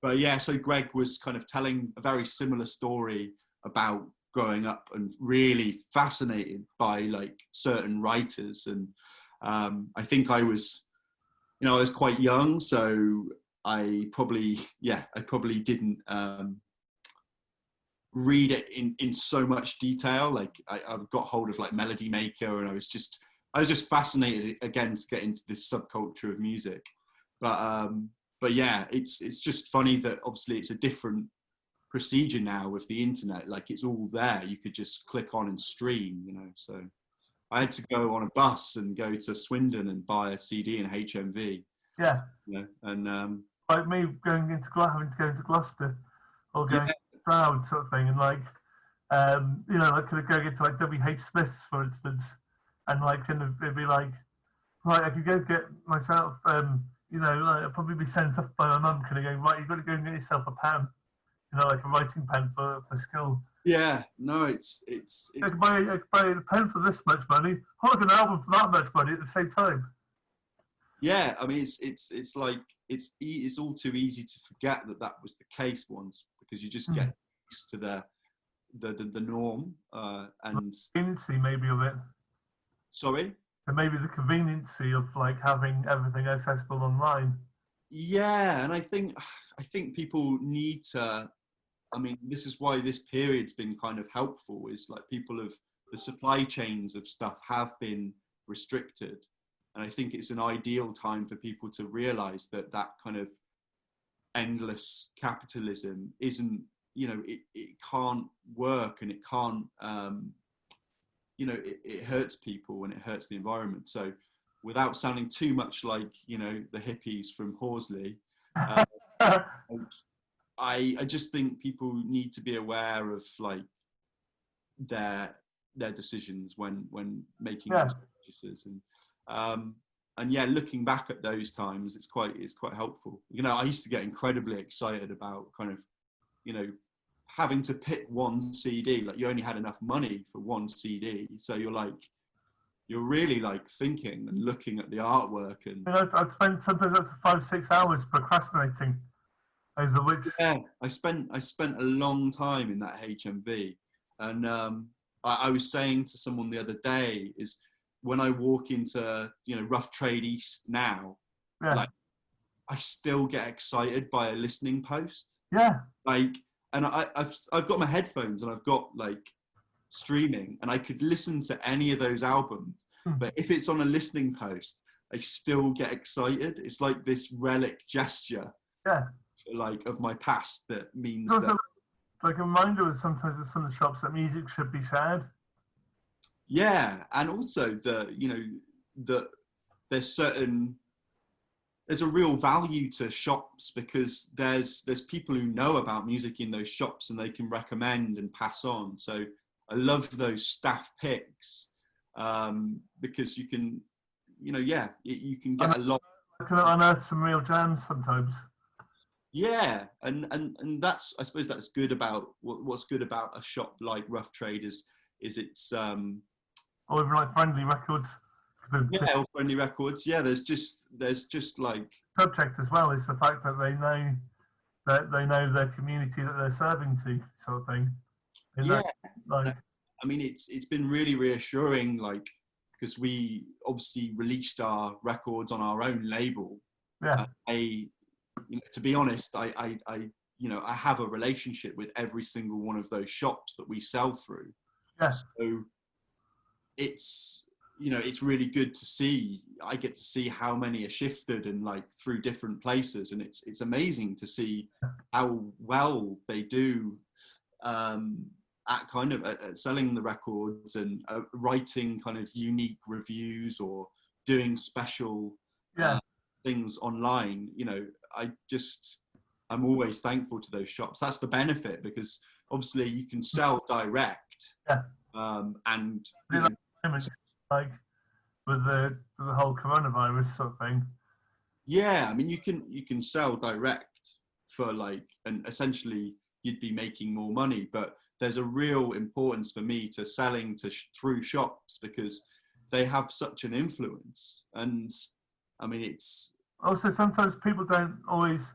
But yeah, so Greg was kind of telling a very similar story about growing up and really fascinated by certain writers. And I think I was quite young, so I probably didn't read it in so much detail. I got hold of Melody Maker, and I was just fascinated again to get into this subculture of music. But yeah, it's just funny that obviously it's a different procedure now with the internet. It's all there. You could just click on and stream, So I had to go on a bus and go to Swindon and buy a CD in HMV. Yeah. And like me having to go into Gloucester or going to Stroud sort of thing, and could I go into WH Smith's, for instance, and it'd be right, I could go get myself I'd probably be sent off by my mum, kind of going, right, you've got to go and get yourself a pen, a writing pen for school. Yeah, no, it's I could buy a pen for this much money, or an album for that much money at the same time. Yeah, I mean, it's all too easy to forget that was the case once, because you just get used to the norm, and maybe of it. Sorry. and maybe the conveniency of like having everything accessible online. Yeah, and I think people need to. I mean, this is why this period's been kind of helpful. Is like the supply chains of stuff have been restricted, and I think it's an ideal time for people to realise that that kind of endless capitalism isn't. It can't work, and it can't. It hurts people and it hurts the environment. So, without sounding too much like the hippies from Horsley. I just think people need to be aware of like their decisions when making those purchases, and yeah, looking back at those times, it's quite helpful. I used to get incredibly excited about kind of having to pick one CD. Like, you only had enough money for one CD, so you're really like thinking and looking at the artwork. And I'd spend sometimes up to 5-6 hours procrastinating over which. Yeah, I spent a long time in that HMV, and I was saying to someone the other day, is when I walk into Rough Trade East now, like I still get excited by a listening post. Yeah. Like, and I've got my headphones and I've got like streaming, and I could listen to any of those albums, but if it's on a listening post, I still get excited. It's like this relic gesture. Yeah. Like of my past that means it's also like a reminder with sometimes with some of the shops that music should be shared. Yeah, and also that there's a real value to shops, because there's people who know about music in those shops and they can recommend and pass on. So I love those staff picks, because you can you can get a lot. I can unearth some real gems sometimes. Yeah, and that's, I suppose that's good about what's good about a shop like Rough Trade is it's or even like Friendly Records. Yeah, or Friendly Records. Yeah, there's just like subject as well is the fact that they know their community that they're serving to, sort of thing. I mean, it's been really reassuring, like, because we obviously released our records on our own label. Yeah. To be honest, I have a relationship with every single one of those shops that we sell through. Yeah. So it's really good to see. I get to see how many are shifted and like through different places, and it's amazing to see how well they do at kind of at selling the records and writing kind of unique reviews or doing special things online. I'm always thankful to those shops. That's the benefit, because obviously you can sell direct. Yeah. And like with the whole coronavirus sort of thing. Yeah, I mean, you can sell direct for like, and essentially you'd be making more money, but there's a real importance for me to selling through shops, because they have such an influence. And I mean, it's also sometimes people don't always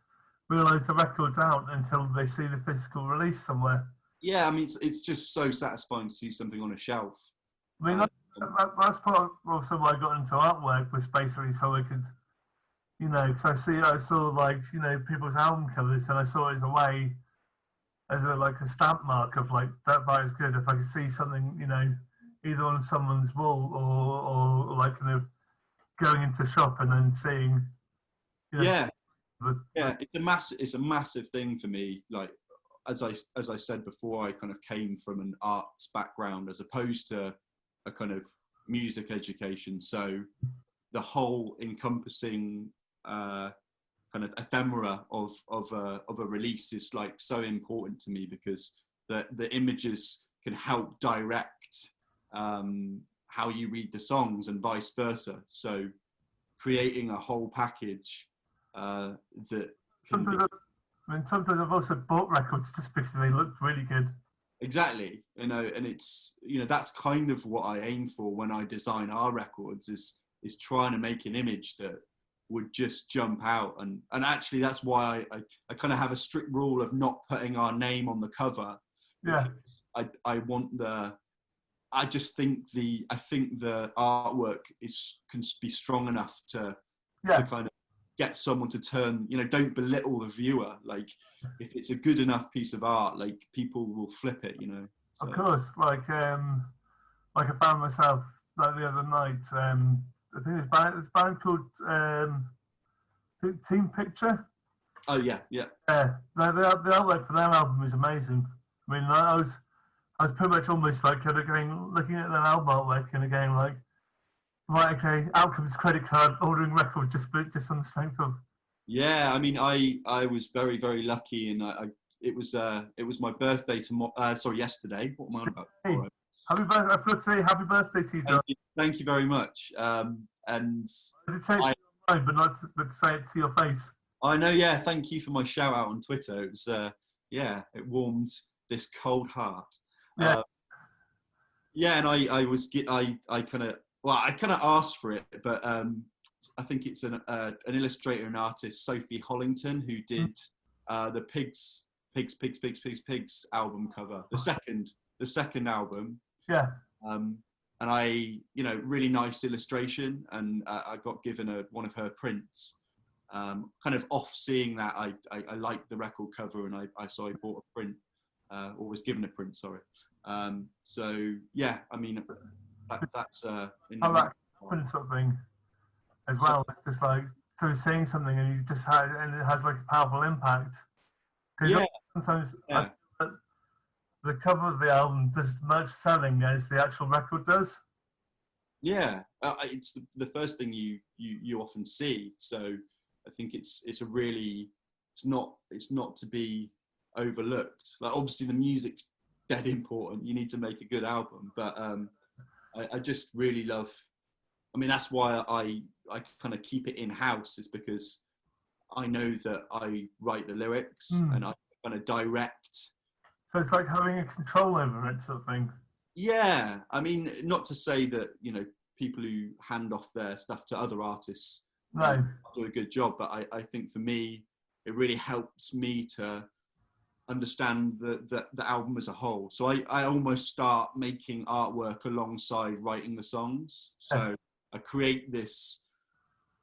realise the record's out until they see the physical release somewhere. Yeah, I mean, it's just so satisfying to see something on a shelf. I mean, that's part of also why I got into artwork, was basically so I could, because I saw like, people's album covers, and I saw it as a way, as a stamp mark of like, that is good. If I could see something, either on someone's wall or like kind of going into a shop and then seeing. It's a massive thing for me. Like, as I said before, I kind of came from an arts background as opposed to a kind of music education. So the whole encompassing kind of ephemera of a release is like so important to me, because the images can help direct how you read the songs and vice versa. So creating a whole package that sometimes I've also bought records just because they looked really good. Exactly, and it's that's kind of what I aim for when I design our records, is trying to make an image that would just jump out, and actually that's why I kind of have a strict rule of not putting our name on the cover. Yeah, I want the I just think the artwork can be strong enough to kind of get someone to turn, don't belittle the viewer. Like if it's a good enough piece of art, like people will flip it, So. Of course, like I found myself like the other night. I think it's a band called Team Picture. Oh yeah. Yeah, the artwork for their album is amazing. I mean, I was pretty much almost like kind of looking at their album artwork and going like, right, okay, out comes credit card, ordering record just on the strength of. Yeah, I mean, I was very, very lucky, and it was my birthday yesterday. What am I on about? Hey, happy birthday! I forgot to say happy birthday to you, John. Thank you very much. And I did say it to your mind, but to say it to your face. I know. Yeah, thank you for my shout out on Twitter. It was it warmed this cold heart. Yeah. And I kind of asked for it, but I think it's an illustrator and artist, Sophie Hollington, who did the Pigs album cover, the second album. Yeah. And I, really nice illustration, and I got given one of her prints. Kind of off seeing that, I liked the record cover, and so I bought a print, or was given a print. Sorry. So yeah, I mean, that's how that happens sort of thing as well. It's just like through seeing something and it has like a powerful impact. Because sometimes the cover of the album does as much selling as the actual record does. Yeah, it's the first thing you often see. So I think it's not to be overlooked. Like obviously the music's dead important. You need to make a good album, but I just really love. I mean, that's why I kind of keep it in house, is because I know that I write the lyrics and I kind of direct. So it's like having a control over it, sort of thing. Yeah, I mean, not to say that people who hand off their stuff to other artists do a good job, but I think for me, it really helps me to understand the album as a whole. So I almost start making artwork alongside writing the songs. So I create this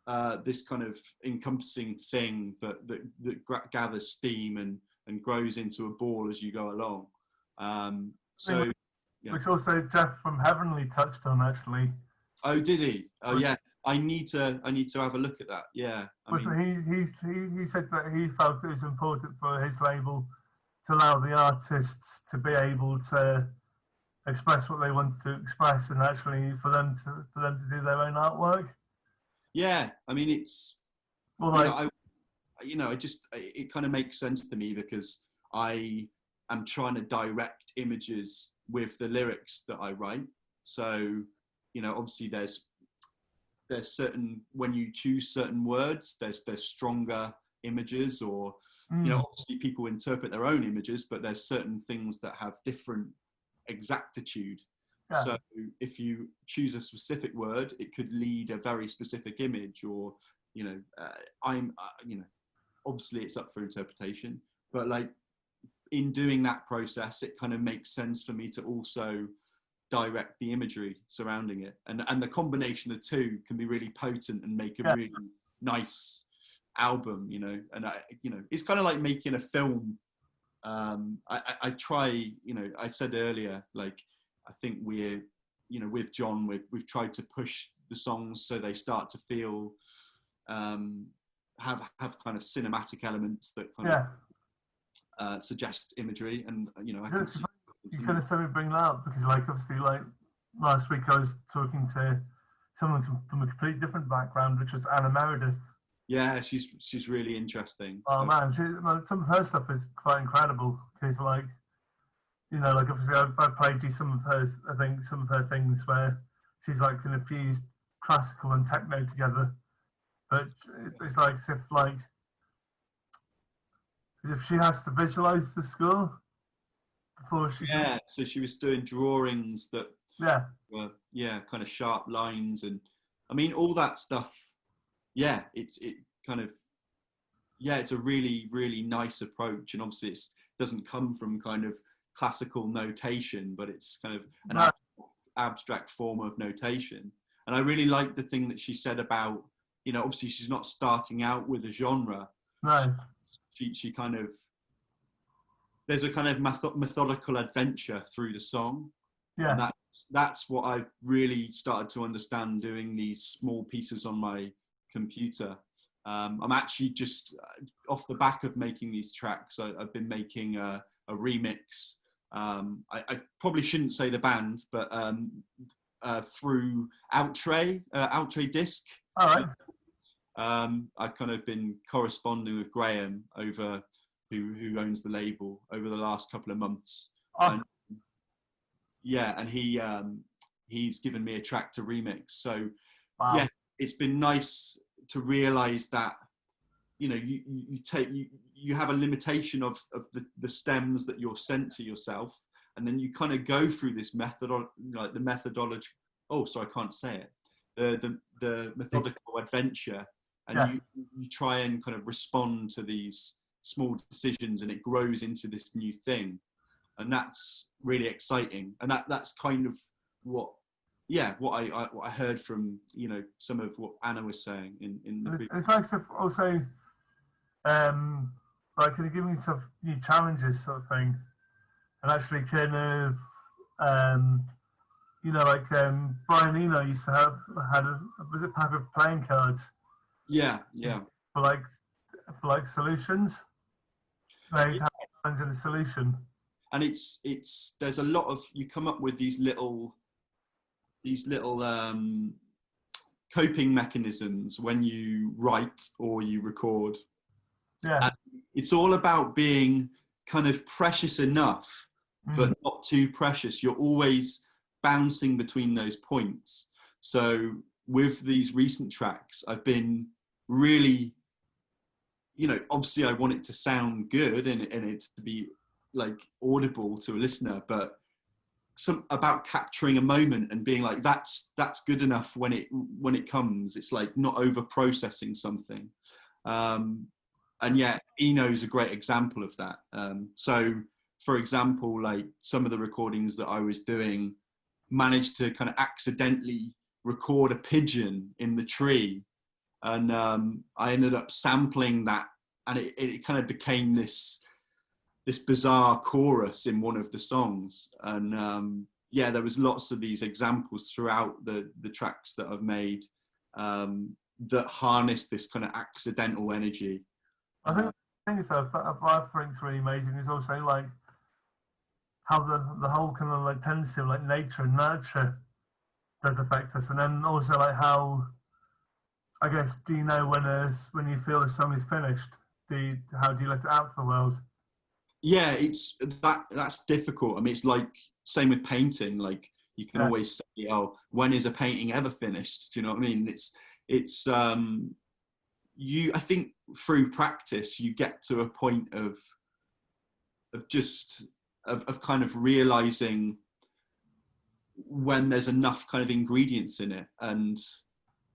kind of encompassing thing that gathers steam and grows into a ball as you go along. Which also Jeff from Heavenly touched on, actually. Oh, did he? Oh, yeah. I need to have a look at that. Yeah. He said that he felt it was important for his label to allow the artists to be able to express what they wanted to express, and actually for them to do their own artwork. Yeah, I mean, it's it kind of makes sense to me, because I am trying to direct images with the lyrics that I write. So obviously there's certain, when you choose certain words, there's stronger images, or obviously people interpret their own images, but there's certain things that have different exactitude. Yeah. So if you choose a specific word, it could lead a very specific image, or obviously it's up for interpretation, but like in doing that process, it kind of makes sense for me to also direct the imagery surrounding it, and the combination of the two can be really potent and make a really nice album, and it's kind of like making a film. I try, I said earlier, like I think we're, with John, we've tried to push the songs so they start to feel have kind of cinematic elements that kind of suggest imagery, and I can see. You kind of said me bring that up because, like, obviously, like last week I was talking to someone from a completely different background, which was Anna Meredith. Yeah, she's really interesting. Oh man, some of her stuff is quite incredible. Because, like, like obviously I played you some of hers. I think some of her things where she's like kind of fused classical and techno together, but it's like as if she has to visualize the score. So she was doing drawings that were kind of sharp lines, and I mean all that stuff. Yeah, it's a really, really nice approach, and obviously it doesn't come from kind of classical notation, but it's kind of an abstract form of notation. And I really liked the thing that she said about, you know, obviously she's not starting out with a genre. No. She kind of, there's a kind of methodical adventure through the song. Yeah. And that's what I've really started to understand doing these small pieces on my computer. I'm actually just off the back of making these tracks. I've been making a remix. I probably shouldn't say the band, but through Outre Disc. All right. I've kind of been corresponding with Graham over who owns the label over the last couple of months. Oh. And, yeah, and he's given me a track to remix. So Wow. yeah, it's been nice to realize that, you know, you have a limitation of the stems that you're sent to yourself, and then you kind of go through this like the methodology. Oh, sorry, I can't say it. The methodical adventure, and Yeah. you try and kind of respond to these small decisions, and it grows into this new thing, and that's really exciting. And that's kind of what I heard from, you know, some of what Anna was saying in the It's like also like kind of giving yourself new challenges sort of thing, and actually kind of you know, like Brian Eno used to was it pack of playing cards? Yeah. For like solutions. Like have a challenge and a solution. And it's there's a lot of, you come up with these little coping mechanisms when you write or you record. Yeah. And it's all about being kind of precious enough, but not too precious. You're always bouncing between those points. So with these recent tracks, I've been really, you know, obviously I want it to sound good and it to be like audible to a listener, but about capturing a moment and being like, that's good enough when it comes. It's like not over processing something. And yeah, Eno's a great example of that. So for example, like some of the recordings that I was doing, managed to kind of accidentally record a pigeon in the tree, and I ended up sampling that, and it kind of became this bizarre chorus in one of the songs. And yeah, there was lots of these examples throughout the tracks that I've made that harness this kind of accidental energy. I think the thing is that I think is really amazing is also like how the whole kind of like tendency of like nature and nurture does affect us, and then also like how, I guess, do you know when you feel the song is finished? How do you let it out to the world? Yeah, it's that's difficult. I mean, it's like same with painting. Like you can always say, "Oh, when is a painting ever finished?" Do you know what I mean? It's I think through practice you get to a point of kind of realizing when there's enough kind of ingredients in it. And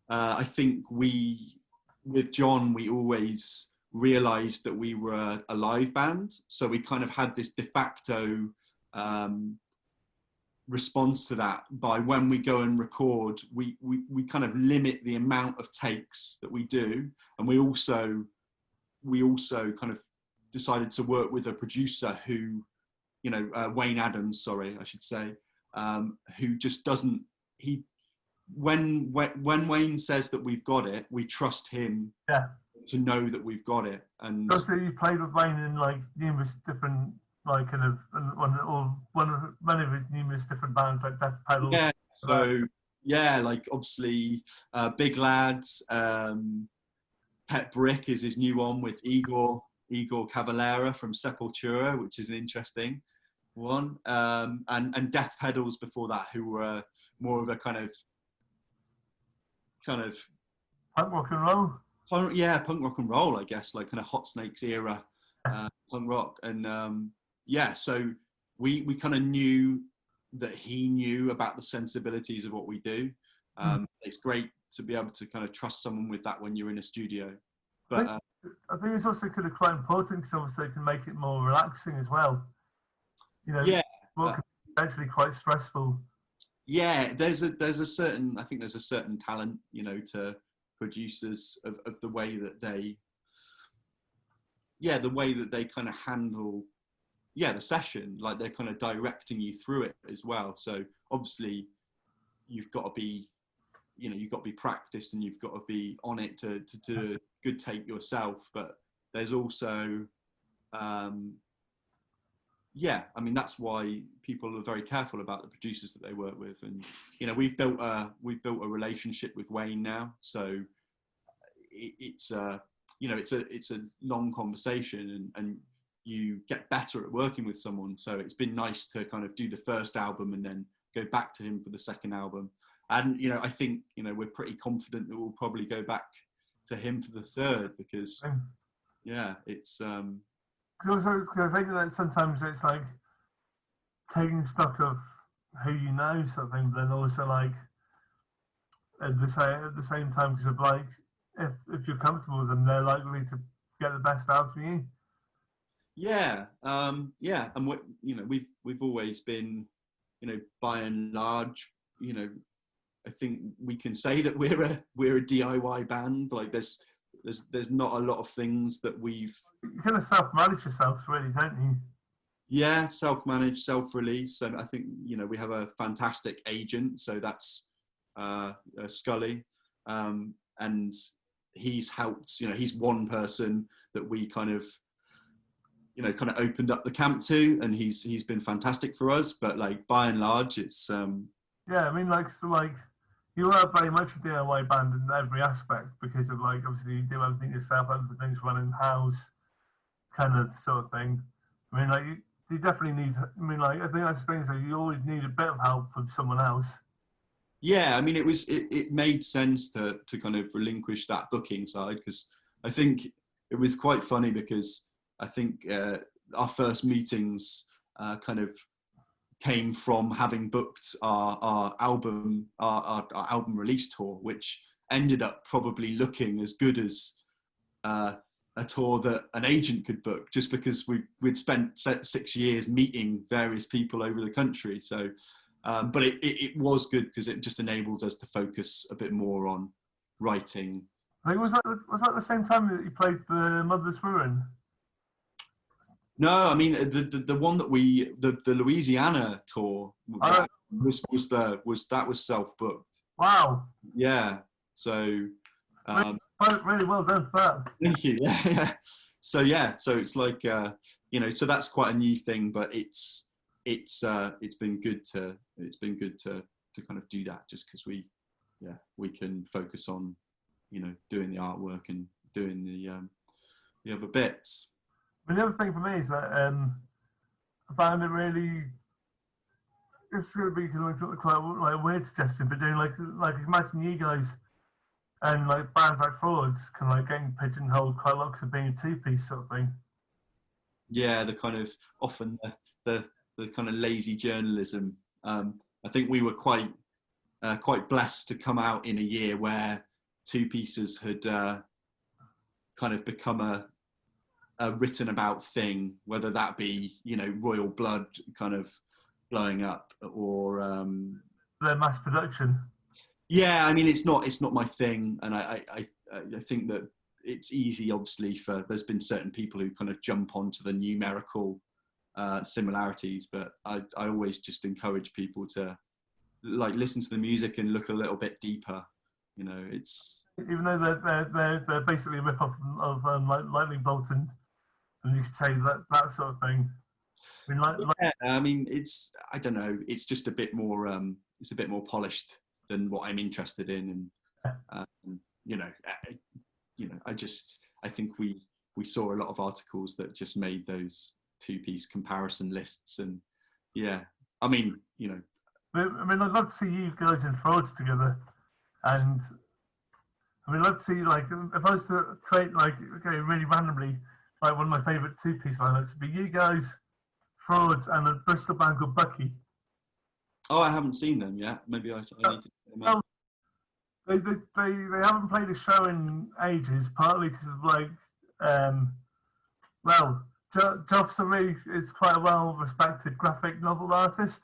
I think with John, we always realized that we were a live band, so we kind of had this de facto response to that. By when we go and record, we kind of limit the amount of takes that we do, and we also kind of decided to work with a producer who, you know, Wayne Adams, sorry, I should say, who just doesn't, when Wayne says that we've got it, we trust him to know that we've got it. And also, you played with Wayne in like numerous different, like kind of one of his numerous different bands, like Death Pedals. Yeah, so yeah, like obviously Big Lads, Pet Brick is his new one with Igor Cavalera from Sepultura, which is an interesting one, and Death Pedals before that, who were more of a kind of punk rock and roll. Punk rock and roll, I guess, like kind of Hot Snakes era punk rock. And yeah, so we kind of knew that he knew about the sensibilities of what we do. It's great to be able to kind of trust someone with that when you're in a studio. But I think it's also kind of quite important because obviously it can make it more relaxing as well. You know, what can be actually quite stressful. Yeah, there's a certain, I think there's a certain talent, you know, to producers of the way that they, the way that they kind of handle, the session, like they're kind of directing you through it as well. So obviously you've got to be, you've got to be practiced and you've got to be on it to do a good take yourself. But there's also, I mean, that's why people are very careful about the producers that they work with. And, we've built a relationship with Wayne now. So it's a long conversation, and you get better at working with someone. So it's been nice to kind of do the first album and then go back to him for the second album. And, I think, we're pretty confident that we'll probably go back to him for the third, because, it's... Because I think that sometimes it's like taking stock of who you know, sort of thing, but then also like at the same time, because of like if you're comfortable with them, they're likely to get the best out of you. And we've always been, by and large, I think we can say that we're a DIY band. Like there's not a lot of things that we've... You kind of self-manage yourselves, really, don't you? Yeah, self-manage, self-release. And I think, we have a fantastic agent. So that's Scully. And he's helped, he's one person that we kind of opened up the camp to, and he's been fantastic for us. But like, by and large, it's... Yeah, I mean, you are very much a DIY band in every aspect, because of like, obviously you do everything yourself, everything's run in house, kind of sort of thing. I mean, like you definitely need. I mean, like I think that's the thing, is that you always need a bit of help with someone else. Yeah, I mean, it made sense to kind of relinquish that booking side, because I think it was quite funny, because I think our first meetings kind of came from having booked our album release tour, which ended up probably looking as good as a tour that an agent could book, just because we'd spent 6 years meeting various people over the country. So, but it was good, because it just enables us to focus a bit more on writing. I think was that the same time that you played the Mother's Ruin? No, I mean the one that the Louisiana tour was self-booked. Wow. Yeah. So really well done for that. Thank you. Yeah. So it's like so that's quite a new thing, but it's been good to kind of do that, just because we can focus on doing the artwork and doing the other bits. But the other thing for me is that I found it really. It's going to be quite like a weird suggestion, but doing like imagine you guys and like bands like Frauds can like getting pigeonholed quite a lot because of being a two-piece sort of thing. Yeah, the kind of often the kind of lazy journalism. I think we were quite blessed to come out in a year where two pieces had kind of become a written about thing, whether that be Royal Blood kind of blowing up, or their mass production. Yeah, I mean, it's not my thing, and I think that it's easy, obviously, there's been certain people who kind of jump onto the numerical similarities, but I always just encourage people to like listen to the music and look a little bit deeper. It's, even though they're basically a rip-off of like Lightning Bolt, and you could say that sort of thing. I mean, I mean, it's, I don't know, it's just a bit more it's a bit more polished than what I'm interested in, and I think we saw a lot of articles that just made those two-piece comparison lists, and I mean, I'd love to see you guys in Frauds together, and I mean, let's see, like, if I was to create, like, okay, really randomly, like, one of my favourite two-piece lineups would be you guys, Frauds, and a Bristol band called Bucky. Oh, I haven't seen them yet. Maybe I need to check them out. They haven't played a show in ages, partly because of, like, Geoff Surrey is quite a well-respected graphic novel artist.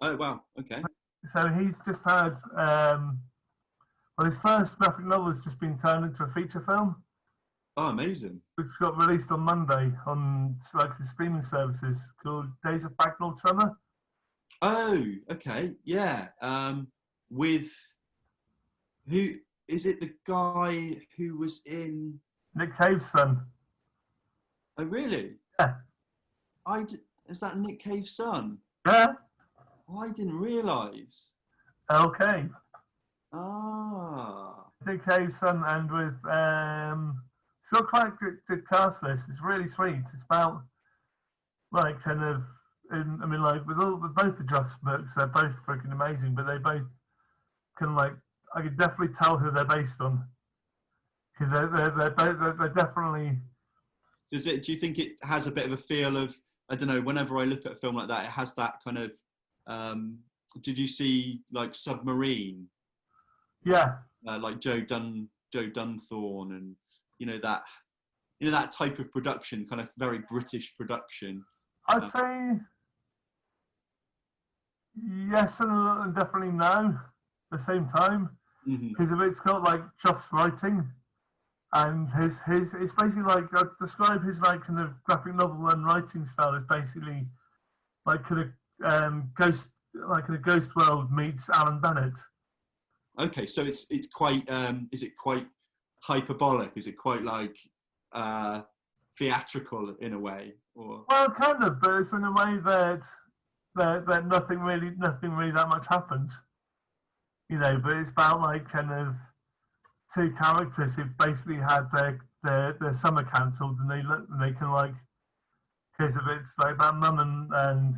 Oh, wow, okay. So he's just had, well, his first graphic novel has just been turned into a feature film, Oh, amazing. which got released on Monday on like the streaming services called Days of Backlogged Summer. Oh, okay, yeah. With who is it? The guy who was in? Nick Cave's son. Oh, really? Yeah. Is that Nick Cave's son? Yeah. I didn't realise. Okay. Ah. Nick Cave's son, and with it's got quite a good cast list. It's really sweet. It's about like kind of, I mean, like with both the Joff's books, they're both freaking amazing. But they both kind of like, I could definitely tell who they're based on, because they're definitely. Do you think it has a bit of a feel of, I don't know, whenever I look at a film like that, it has that kind of, did you see like Submarine? Yeah. Like Joe Dunthorne, and that type of production, kind of very British production. I'd say yes and definitely no at the same time, because it's got like Joff's writing, and his it's basically like, I'd describe his like kind of graphic novel and writing style as basically like kind of Ghost World meets Alan Bennett. Okay, so it's quite is it quite hyperbolic? Is it quite like theatrical in a way? Or Well, kind of, but it's in a way that nothing really that much happens, but it's about like kind of two characters who've basically had their summer cancelled, and they can like, because of it's like that mum and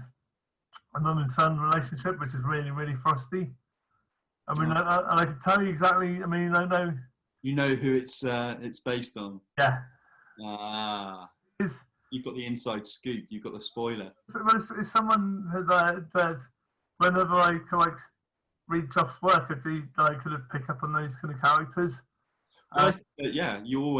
a mum and son relationship, which is really, really frosty. I mean, I can tell you exactly. I mean, I know. You know who it's based on. Yeah. Ah. You've got the inside scoop. You've got the spoiler. It's someone that whenever I can like read Joff's work, I do like kind of pick up on those kind of characters. Well, yeah, you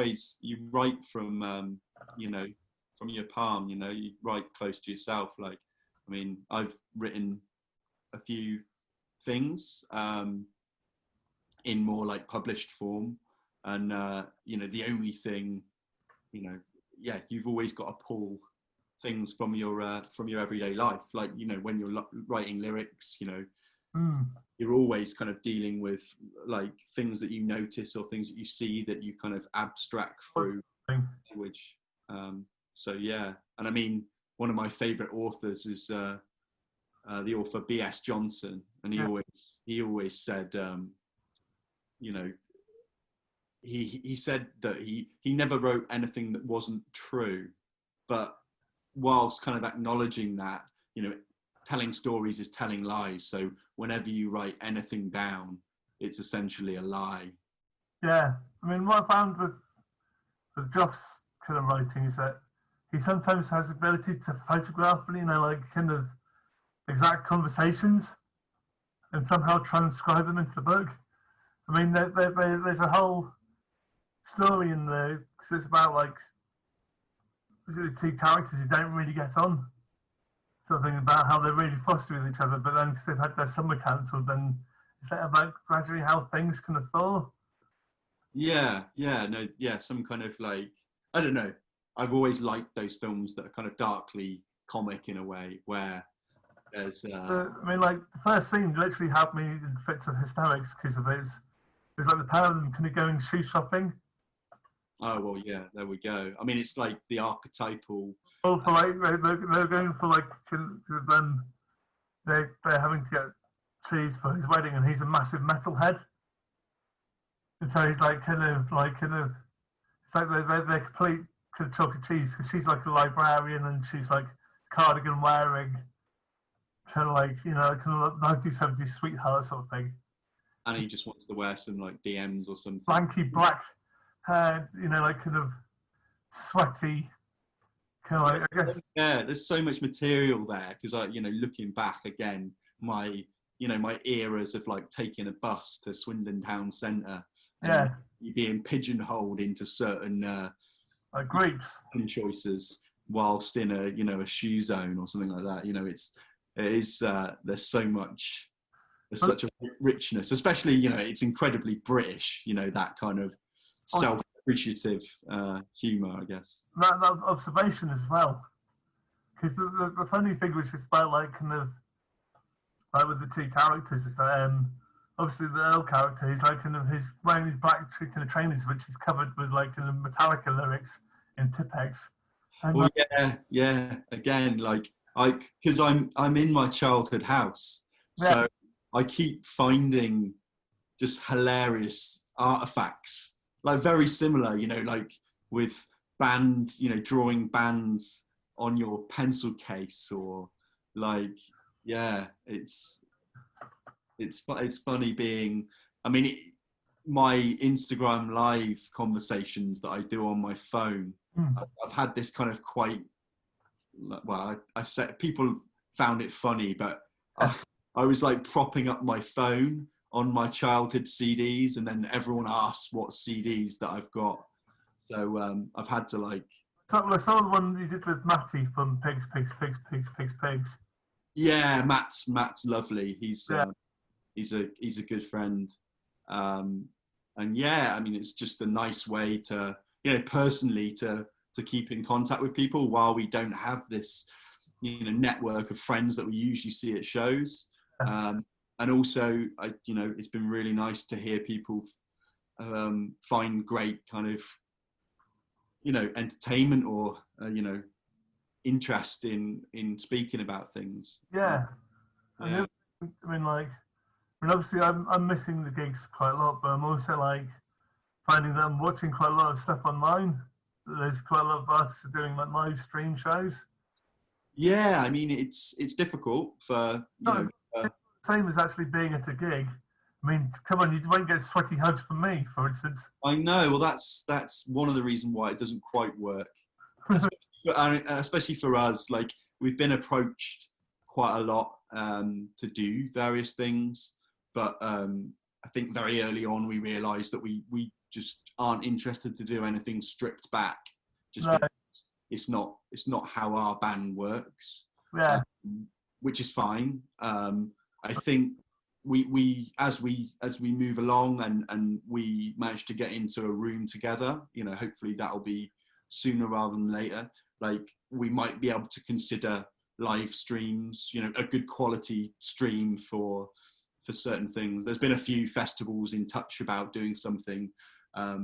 write from from your palm. You write close to yourself. Like, I mean, I've written a few things in more like published form, and the only thing, you've always got to pull things from your everyday life, like when you're writing lyrics, you're always kind of dealing with like things that you notice or things that you see that you kind of abstract through language. So yeah, and I mean, one of my favorite authors is the author B.S. Johnson, and he always said, he said that he never wrote anything that wasn't true, but whilst kind of acknowledging that, telling stories is telling lies. So whenever you write anything down, it's essentially a lie. Yeah, I mean, what I found with Joff's kind of writing is that he sometimes has the ability to photograph, like kind of exact conversations and somehow transcribe them into the book. I mean, there's a whole story in there, because it's about like the two characters who don't really get on, something about how they're really frosty with each other, but then because they've had their summer cancelled, then it's like about gradually how things kind of thaw. Some kind of like, I don't know, I've always liked those films that are kind of darkly comic in a way, where there's I mean, like the first scene literally had me in fits of hysterics because of it. It was like the pair of them kind of going shoe shopping. Oh well, yeah, there we go. I mean, it's like the archetypal. Oh, for like they're going for like, then they're having to get cheese for his wedding, and he's a massive metalhead, and so he's like kind of it's like they're complete kind of chalk and cheese, because she's like a librarian and she's like cardigan wearing, kind of like kind of 1970s sweetheart sort of thing. And he just wants to wear some like DMs or something. Lanky black hair, like kind of sweaty, kind of like, I guess. Yeah, there's so much material there, because looking back again, my eras of like taking a bus to Swindon Town Centre, and you being pigeonholed into certain like groups choices whilst in a shoe zone or something like that. It is there's so much there's such a richness, especially, you know, it's incredibly British, you know, that kind of self-appreciative humour, I guess. That observation as well. Because the funny thing was just about like kind of like with the two characters is that obviously the Earl character, he's like kind of his wearing his black kind of trainers, which is covered with like kind of Metallica lyrics in Tipex. And Oh yeah. Again, like because I'm in my childhood house, so I keep finding just hilarious artifacts, like very similar, you know, like with band, you know, drawing bands on your pencil case, or like, yeah, it's funny being, I mean, my Instagram live conversations that I do on my phone, I've had this kind of quite, well, I said people found it funny, but I was like propping up my phone on my childhood CDs, and then everyone asks what CDs that I've got. So I've had to like. Some of the one you did with Matty from Pigs. Yeah, Matt's lovely. He's a good friend, and yeah, I mean, it's just a nice way to, you know, personally to keep in contact with people while we don't have this, you know, network of friends that we usually see at shows. And also, you know, it's been really nice to hear people find great kind of, you know, entertainment or you know, interest in speaking about things. Yeah. Yeah. I mean, obviously, I'm missing the gigs quite a lot, but I'm also like finding that I'm watching quite a lot of stuff online. There's quite a lot of artists doing like live stream shows. Yeah, I mean, it's difficult for, you know. Same as actually being at a gig. I mean, come on, you won't get sweaty hugs from me, for instance. I know. Well, that's one of the reasons why it doesn't quite work, especially for us. Like, we've been approached quite a lot to do various things, but I think very early on we realised that we just aren't interested to do anything stripped back. Just because it's not how our band works. Yeah. Which is fine. I think we as we move along and we manage to get into a room together, you know, hopefully that'll be sooner rather than later. Like, we might be able to consider live streams, you know, a good quality stream for certain things. There's been a few festivals in touch about doing something. I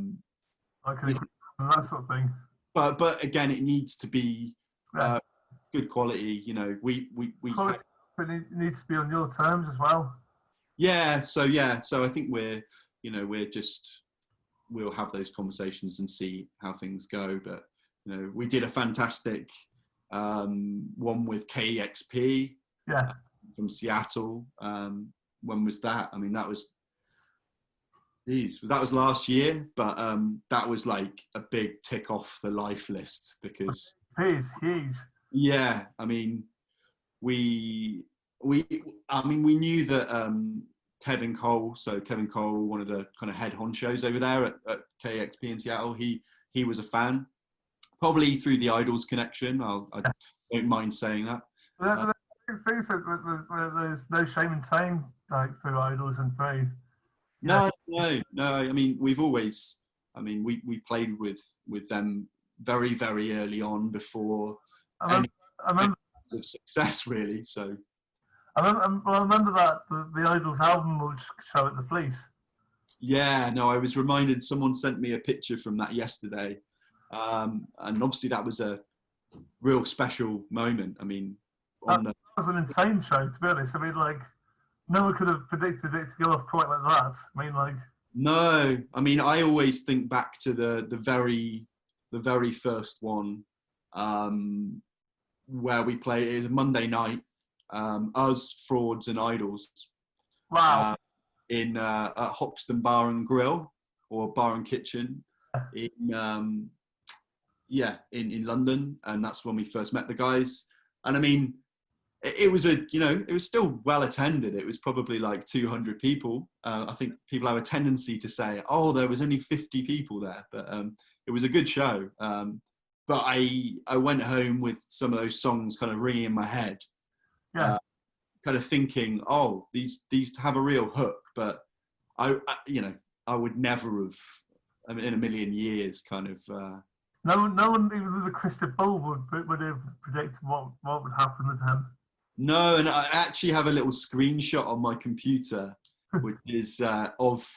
can agree on that sort of thing. But again, it needs to be good quality. You know, we quality, but it needs to be on your terms as well. Yeah. So I think we'll have those conversations and see how things go. But, you know, we did a fantastic one with KEXP from Seattle. When was that? I mean, that was last year, but that was like a big tick off the life list because it's huge. Yeah, I mean, we knew that Kevin Cole, one of the kind of head honchos over there at KEXP in Seattle, he was a fan, probably through the Idols connection. I don't mind saying that. There's no shame in saying like through Idols and through. No. I mean, we played with them very, very early on before any of success, really. So I remember that the Idols album launch show at the Fleece. Yeah, no, I was reminded. Someone sent me a picture from that yesterday, and obviously that was a real special moment. I mean, that was an insane show, to be honest. I mean, like, no one could have predicted it to go off quite like that. I mean, like, no, I mean, I always think back to the very first one, where we played. It was a Monday night, us, Frauds, and Idols. Wow. In at Hoxton Bar and Grill, or Bar and Kitchen in London, and that's when we first met the guys. And I mean, it was still well attended. It was probably like 200 people. I think people have a tendency to say, "Oh, there was only 50 people there," but it was a good show. But I went home with some of those songs kind of ringing in my head. Yeah. kind of thinking, oh, these have a real hook, but I I would never have, I mean, in a million years, kind of. No one even with a crystal ball would have predicted what would happen with him. No, and I actually have a little screenshot on my computer, which is of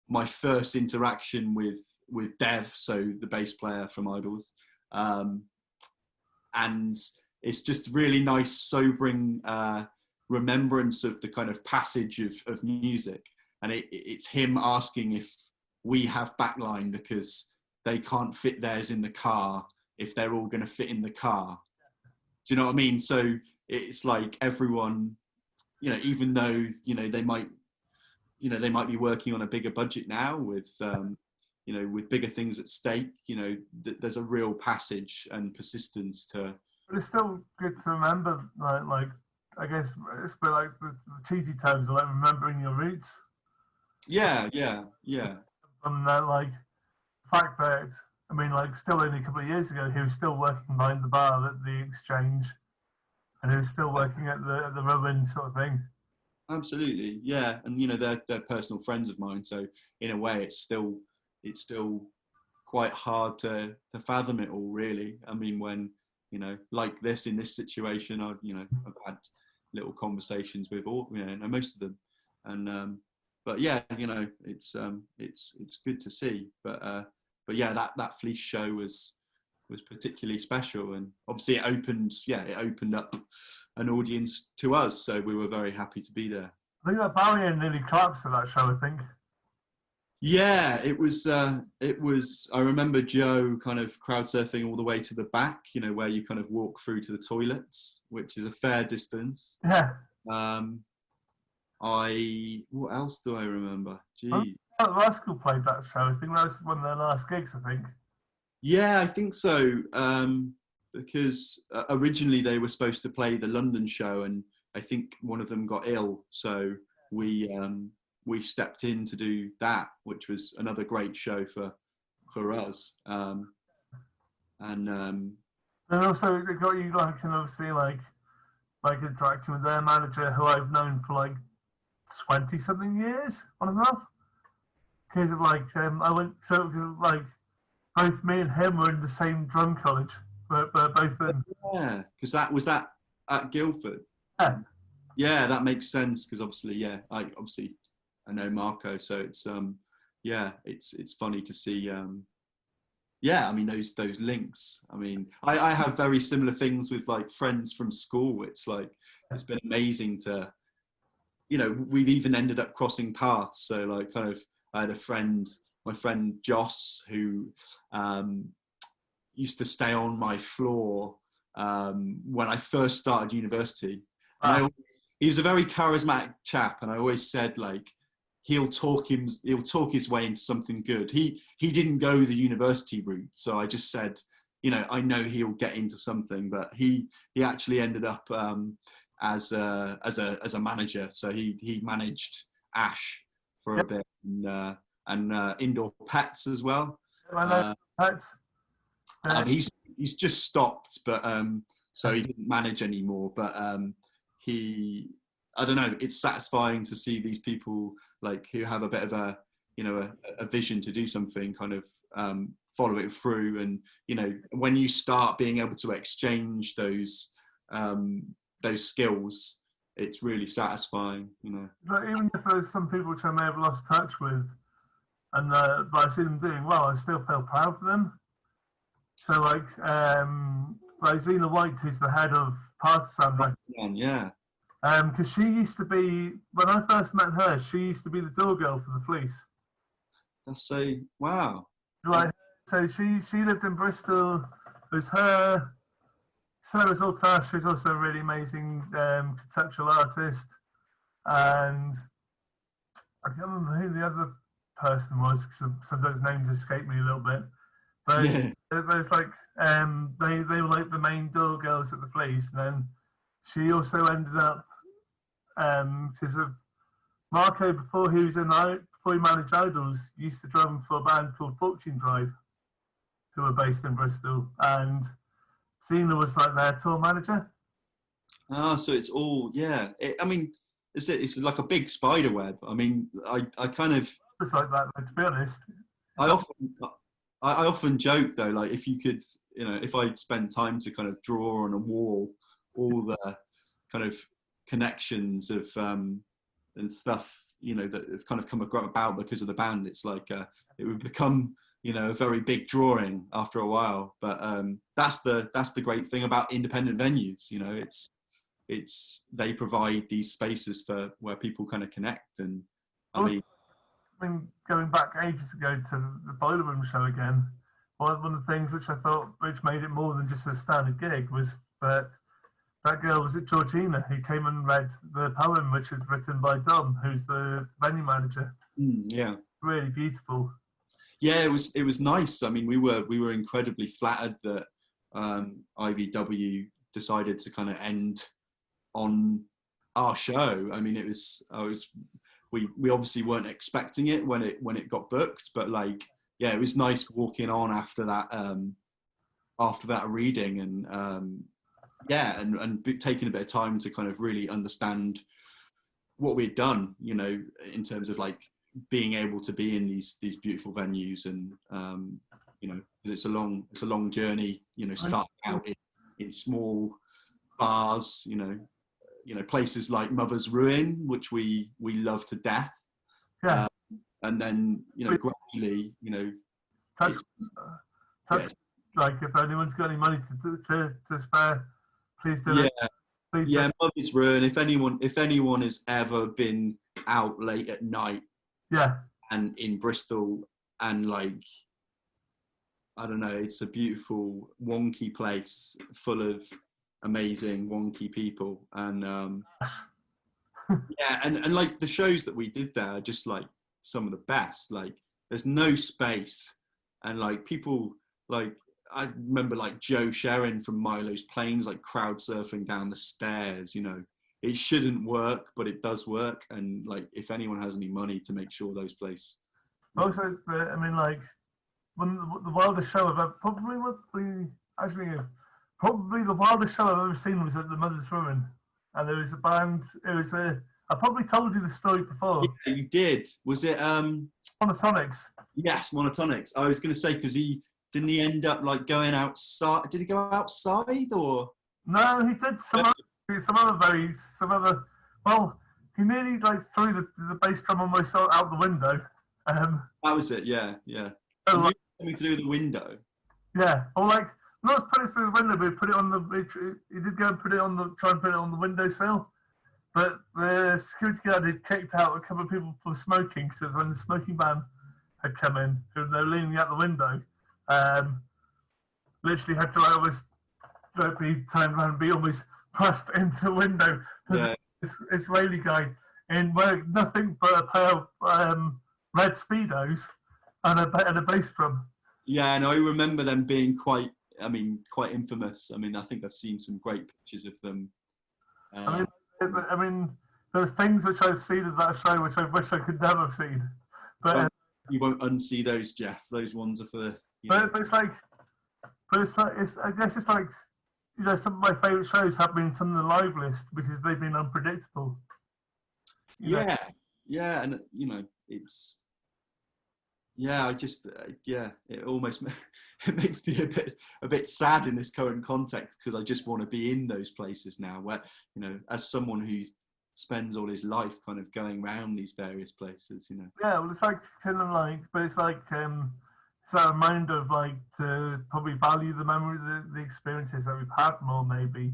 my first interaction with Dev, so the bass player from Idols, and it's just really nice, sobering remembrance of the kind of passage of music, and it's him asking if we have backline because they can't fit theirs in the car if they're all going to fit in the car. Do you know what I mean? So it's like everyone, even though, they might be working on a bigger budget now with, with bigger things at stake, there's a real passage and persistence to. But it's still good to remember, like I guess it's a bit like the cheesy terms, like remembering your roots. Yeah. And like the fact that, I mean, like still only a couple of years ago, he was still working behind the bar at the Exchange, and he was still working at the Ruin sort of thing. Absolutely, yeah, and they're personal friends of mine, so in a way, it's still quite hard to fathom it all, really. I mean, when like this in this situation, I've had little conversations with all, most of them, and but yeah, it's good to see, but yeah, that Fleece show was particularly special, and obviously it opened up an audience to us, so we were very happy to be there. I think that barrier nearly collapsed at that show, I think. Yeah, it was I remember Joe kind of crowd surfing all the way to the back, where you kind of walk through to the toilets, which is a fair distance. Yeah. What else do I remember? Jeez. Rascal played that show. I think that was one of their last gigs, I think. Yeah, I think so. Because originally they were supposed to play the London show, and I think one of them got ill, so we stepped in to do that, which was another great show for us. And also it got you obviously like interacting with their manager, who I've known for like 20-something years on and off. Because I went both me and him were in the same drum college, but both in. Yeah, because that was at Guildford. Yeah. Yeah, that makes sense, because obviously, I know Marco, so it's it's funny to see. I mean those links. I mean, I have very similar things with like friends from school. It's like it's been amazing to, we've even ended up crossing paths. So like kind of, I had my friend Joss, who used to stay on my floor when I first started university. And he was a very charismatic chap, and I always said like he'll talk his way into something good. He didn't go the university route, so I just said, I know he'll get into something. But he actually ended up as a manager. So he managed Ash for a bit, and Indoor Pets as well. Pets. He's just stopped, but so he didn't manage anymore. But I don't know, it's satisfying to see these people like who have a bit of a vision to do something, kind of follow it through, and when you start being able to exchange those skills, it's really satisfying. Like, even if there's some people which I may have lost touch with, and but I see them doing well, I still feel proud for them. So like Zena White, who's the head of Partisan, yeah. Because she used to be, when I first met her, she used to be the door girl for the Fleece. Let's say, wow. Like, so she lived in Bristol. It was her. Sarah Zoltash, who's also a really amazing conceptual artist, and I can't remember who the other person was, because sometimes names escape me a little bit. But there's like they were like the main door girls at the Fleece, and then she also ended up because of Marco, before he managed Idols, used to drum for a band called Fortune Drive, who were based in Bristol, and Zena was like their tour manager. Ah, so it's all, yeah. I mean, it's like a big spider web. I mean, I kind of, It's like that, to be honest. It's I not, often, I often joke though, like if you could, if I'd spend time to kind of draw on a wall all the kind of connections of and stuff, that have kind of come about because of the band, it's like it would become, a very big drawing after a while. But that's the great thing about independent venues. It's they provide these spaces for where people kind of connect. And I also, mean, going back ages ago to the Boiler Room show again, one of the things which I thought which made it more than just a standard gig was that girl, was it Georgina, who came and read the poem which was written by Dom, who's the venue manager. yeah. Really beautiful. Yeah, it was nice. I mean, we were incredibly flattered that IVW decided to kind of end on our show. I mean, we obviously weren't expecting it when it got booked, but like, yeah, it was nice walking on after that reading, and yeah, and taking a bit of time to kind of really understand what we'd done, in terms of like being able to be in these beautiful venues. And because it's a long journey, starting out in small bars, places like Mother's Ruin, which we love to death. Yeah. And then gradually, touch, yeah. Like, if anyone's got any money to spare, please do it. Please yeah, do. Mother's Ruin. If anyone has ever been out late at night, Yeah, and in Bristol, and like, I don't know, it's a beautiful wonky place full of amazing wonky people. And yeah, and like the shows that we did there are just like some of the best. Like, there's no space, and like people, like I remember like Joe Sharon from Milo's Planes, like crowd surfing down the stairs. It shouldn't work, but it does work. And like, if anyone has any money, to make sure those places. also, I mean, like, when the wildest show I've ever, probably the wildest show I've ever seen was at the Mother's Ruin, and there was a band. I probably told you the story before. Yeah, you did. Was it Monotonics? Yes, Monotonics. I was going to say, because didn't he end up like going outside? Did he go outside, or? No, he did some other. Well, he nearly like threw the bass drum almost out the window. That was it. Yeah. So, And like, something to do with the window. yeah, or like not put it through the window, but he put it on he did go and try and put it on the windowsill. But the security guard had kicked out a couple of people for smoking, because when the smoking ban had come in, they were leaning out the window. Literally had to like almost be turned around and be almost pressed into the window. Yeah. This Israeli guy in wearing nothing but a pair of red Speedos and a bass drum. Yeah, and I remember them being quite infamous. I mean, I think I've seen some great pictures of them. I mean, there's things which I've seen in that show which I wish I could never have seen. But you won't unsee those, Jeff. Those ones are for the. But I guess it's like, some of my favourite shows have been some of the live list because they've been unpredictable. Yeah, and it's. Yeah, I just it almost it makes me a bit sad in this current context, because I just want to be in those places now, where as someone who spends all his life kind of going around these various places. Yeah, well, it's like kind of like, but it's like it's that reminder of like to probably value the memory, the experiences that we've had more, maybe.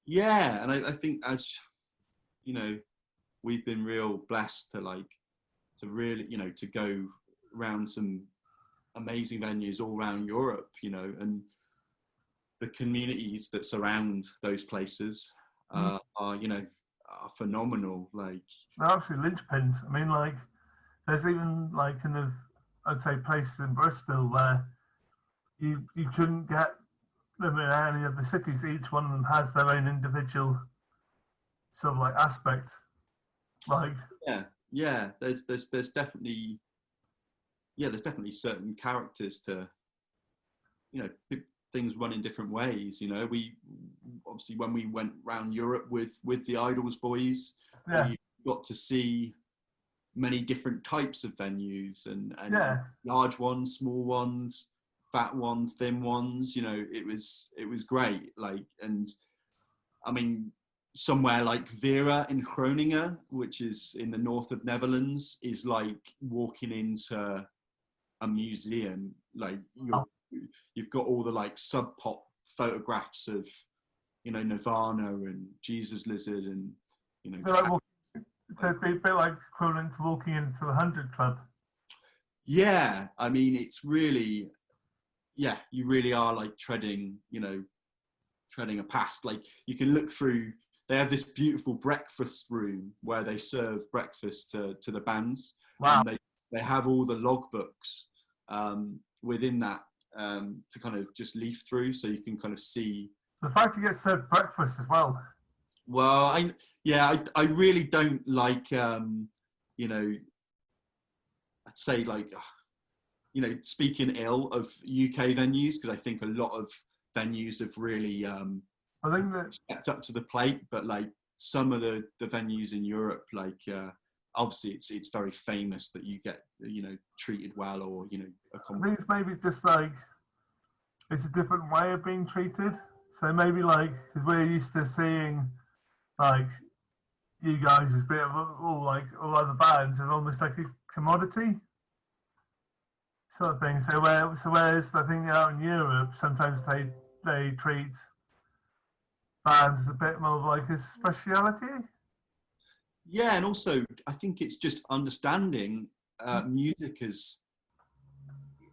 Yeah, and I think, as we've been real blessed to really to go around some amazing venues all around Europe, and the communities that surround those places are phenomenal. Like, they're absolutely linchpins. I mean, like, there's even like kind of, I'd say, places in Bristol where you couldn't get them in any of the cities. Each one of them has their own individual sort of like aspect. Like, yeah, there's definitely certain characters to, things run in different ways. You know, we obviously, when we went round Europe with the Idols boys, we got to see many different types of venues, and large ones, small ones, fat ones, thin ones. You know, it was great. Like, and I mean, somewhere like Vera in Groningen, which is in the north of Netherlands, is like walking into a museum. Like, you've got all the like Sub Pop photographs of, you know, Nirvana and Jesus Lizard, and, you know, so it'd be a bit like equivalent to walking into the 100 Club. Yeah, I mean, it's really, yeah, you really are like treading a past. Like, you can look through. They have this beautiful breakfast room where they serve breakfast to the bands. Wow. And they have all the logbooks within that to kind of just leaf through, so you can kind of see. The fact you get served breakfast as well. Well, I really don't like, you know, I'd say, like, you know, speaking ill of UK venues, because I think a lot of venues have really I think that stepped up to the plate, but like some of the venues in Europe, like obviously it's very famous that you get, you know, treated well, or, you know, I think it's maybe just like it's a different way of being treated. So maybe like, because we're used to seeing like you guys as a bit of all other bands and almost like a commodity sort of thing. So whereas I think out in Europe sometimes they treat bands as a bit more like a speciality. Yeah, and also I think it's just understanding music as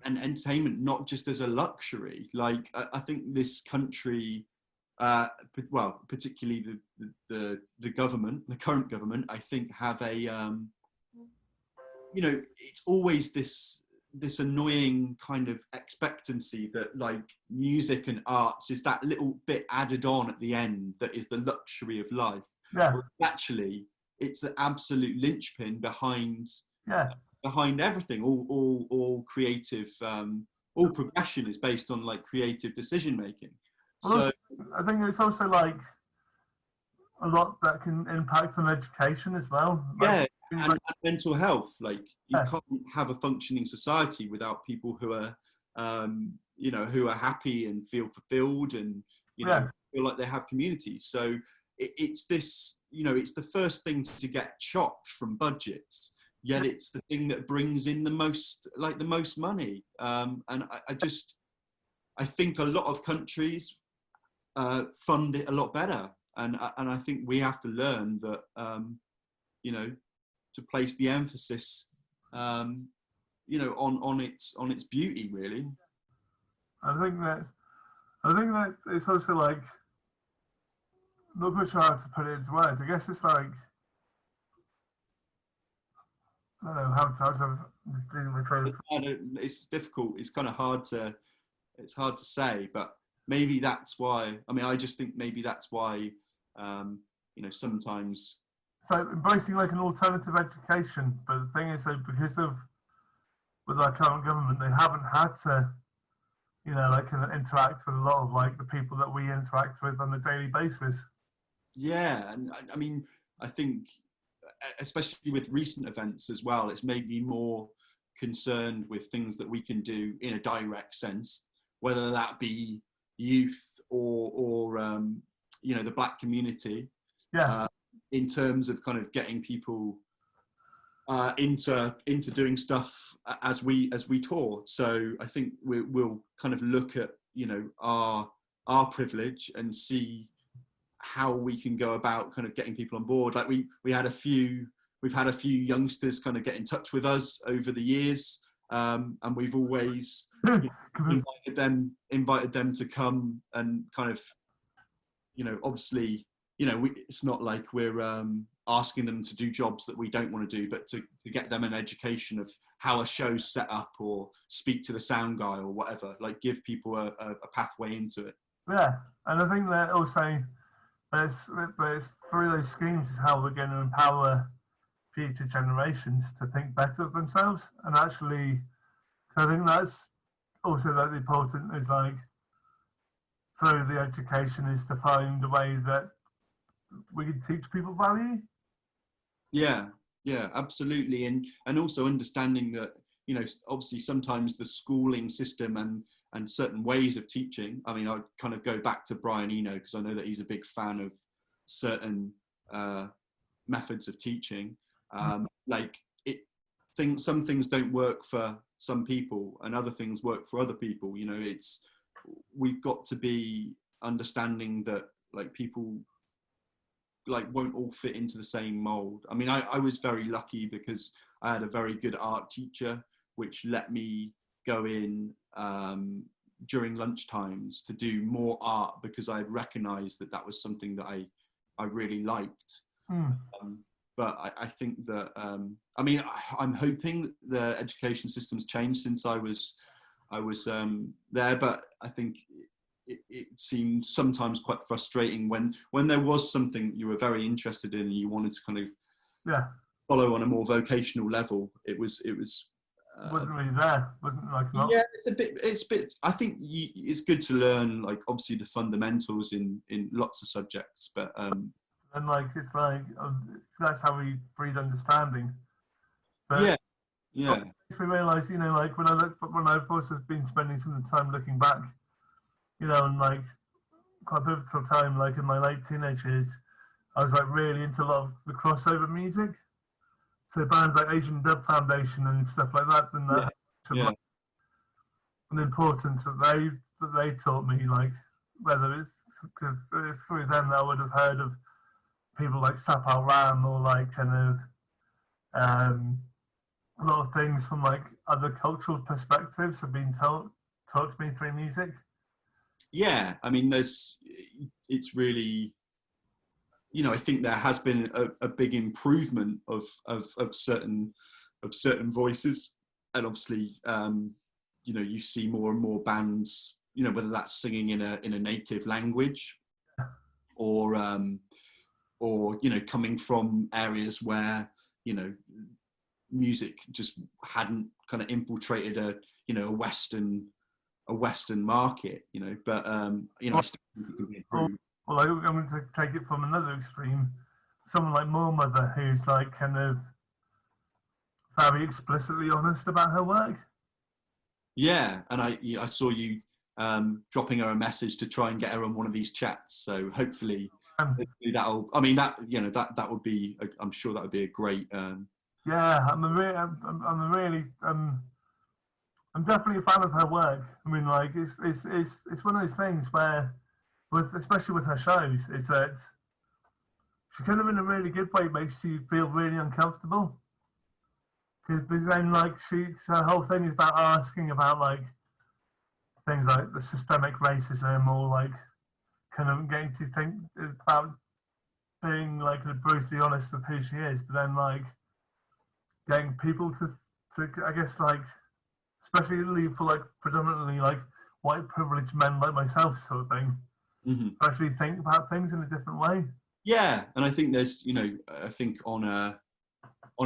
an entertainment, not just as a luxury. Like, I think this country, well, particularly the government, the current government, I think have a, you know, it's always this annoying kind of expectancy that like music and arts is that little bit added on at the end that is the luxury of life. Yeah. But actually, it's the absolute linchpin behind everything. All creative, all progression is based on like creative decision making. Well, so I think it's also like a lot that can impact on education as well. Like, yeah, and mental health. Like, you can't have a functioning society without people who are, you know, who are happy and feel fulfilled, and, you know, feel like they have communities. So it's this, you know, it's the first thing to get chopped from budgets, yet it's the thing that brings in the most money. And I think a lot of countries fund it a lot better. And I think we have to learn that, you know, to place the emphasis, you know, on its beauty, really. I think that it's also like, I'm not quite sure how to put it into words. I guess it's like, I don't know how to it's difficult. It's kind of hard to say, but maybe that's why. I mean, I just think maybe that's why, you know, sometimes. So embracing like an alternative education, but the thing is, so because of with our current government, they haven't had to, you know, like interact with a lot of like the people that we interact with on a daily basis. Yeah, and I mean, I think, especially with recent events as well, it's made me more concerned with things that we can do in a direct sense, whether that be youth or you know, the Black community. Yeah. In terms of kind of getting people into doing stuff as we tour. So I think we'll kind of look at, you know, our privilege and see how we can go about kind of getting people on board. Like we've had a few youngsters kind of get in touch with us over the years, and we've always invited them to come and kind of, you know, obviously, you know, it's not like we're asking them to do jobs that we don't want to do, but to get them an education of how a show's set up, or speak to the sound guy or whatever, like give people a pathway into it. Yeah, and I think that also there's through those schemes is how we're going to empower future generations to think better of themselves. And actually, I think that's also like important is like, through the education is to find a way that we can teach people value. Yeah, yeah, absolutely. And also understanding that, you know, obviously sometimes the schooling system and certain ways of teaching, I mean, I kind of go back to Brian Eno because I know that he's a big fan of certain methods of teaching. Like some things don't work for some people and other things work for other people. You know, we've got to be understanding that like people like won't all fit into the same mold. I mean, I was very lucky because I had a very good art teacher which let me go in during lunch times to do more art because I had recognized that that was something that I really liked. But I think that I mean, I'm hoping that the education system's changed since I was there, but I think it seemed sometimes quite frustrating when there was something you were very interested in and you wanted to kind of follow on a more vocational level. It wasn't really there, wasn't like not. Yeah, it's a bit I think it's good to learn like obviously the fundamentals in lots of subjects, but and like it's like that's how we breed understanding. But yeah it makes me realise, you know, like when I've also been spending some time looking back, you know, and like quite a pivotal time, like in my late teenage years, I was like really into a lot of the crossover music. So bands like Asian Dub Foundation and stuff like that, and like, an importance that they taught me, like whether it's because it's through them that I would have heard of people like Sapal Ram or like kind of a lot of things from like other cultural perspectives have been taught to me through music. Yeah, I mean, it's really, you know, I think there has been a big improvement of certain voices, and obviously, you know, you see more and more bands, you know, whether that's singing in a native language, or you know, coming from areas where, you know, music just hadn't kind of infiltrated a Western market, you know, but you know, I still think it can be improved. Well, I'm going to take it from another extreme. Someone like More Mother, who's like kind of very explicitly honest about her work. Yeah, and I saw you dropping her a message to try and get her on one of these chats. So hopefully that'll. I mean, that, you know, that would be. I'm sure that would be a great. Yeah, I'm definitely a fan of her work. I mean, like it's one of those things where, especially with her shows, it's that she kind of in a really good way makes you feel really uncomfortable. Because then, like, her whole thing is about asking about like things like the systemic racism, or like kind of getting to think about being like brutally honest with who she is, but then like getting people to I guess like, especially for like predominantly like white privileged men like myself sort of thing, actually think about things in a different way. Yeah, and I think there's, you know, I think on a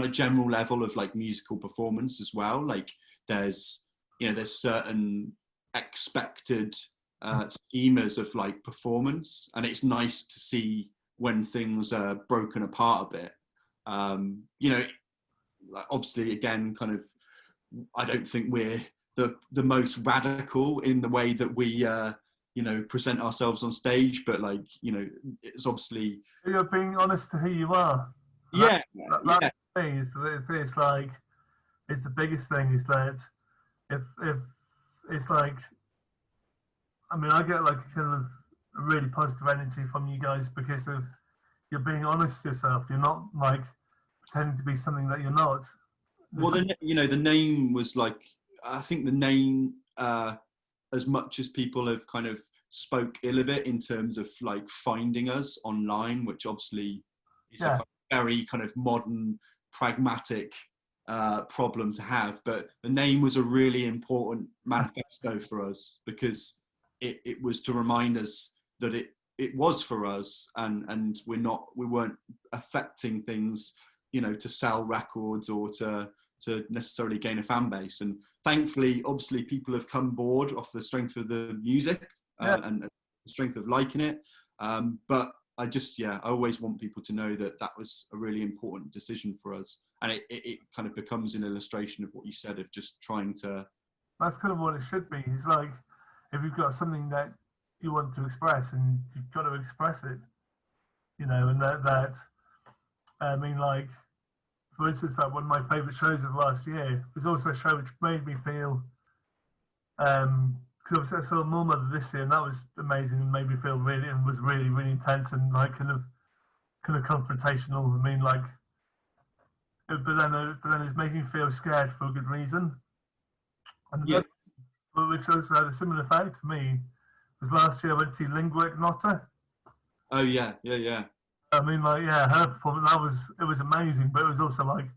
general level of like musical performance as well, like there's, you know, there's certain expected schemas of like performance, and it's nice to see when things are broken apart a bit. You know, obviously again, kind of, I don't think we're the most radical in the way that we you know, present ourselves on stage, but like, you know, it's obviously you're being honest to who you are. Yeah, that thing is, it's like, it's the biggest thing is that if it's like, I mean, I get like a kind of a really positive energy from you guys because of you're being honest to yourself. You're not like pretending to be something that you're not. Well, you know, the name was like, I think the name, as much as people have kind of spoke ill of it in terms of like finding us online, which obviously is a very kind of modern, pragmatic problem to have. But the name was a really important manifesto for us because it was to remind us that it was for us, and we weren't affecting things, you know, to sell records or to necessarily gain a fan base. And thankfully, obviously, people have come board off the strength of the music and strength of liking it. But I always want people to know that that was a really important decision for us. And it kind of becomes an illustration of what you said, of just trying to... That's kind of what it should be. It's like, if you've got something that you want to express, and you've got to express it, and I mean, like, for instance, like one of my favourite shows of last year was also a show which made me feel, because I saw More Mother this year, and that was amazing, and made me feel really, and was really, really intense, and like kind of confrontational. I mean, like, but then it was making me feel scared for a good reason. And Yeah. Which also had a similar effect for me, was last year I went to see Lingua Ignota. Oh yeah. I mean, like, yeah, her performance, it was amazing, but it was also like,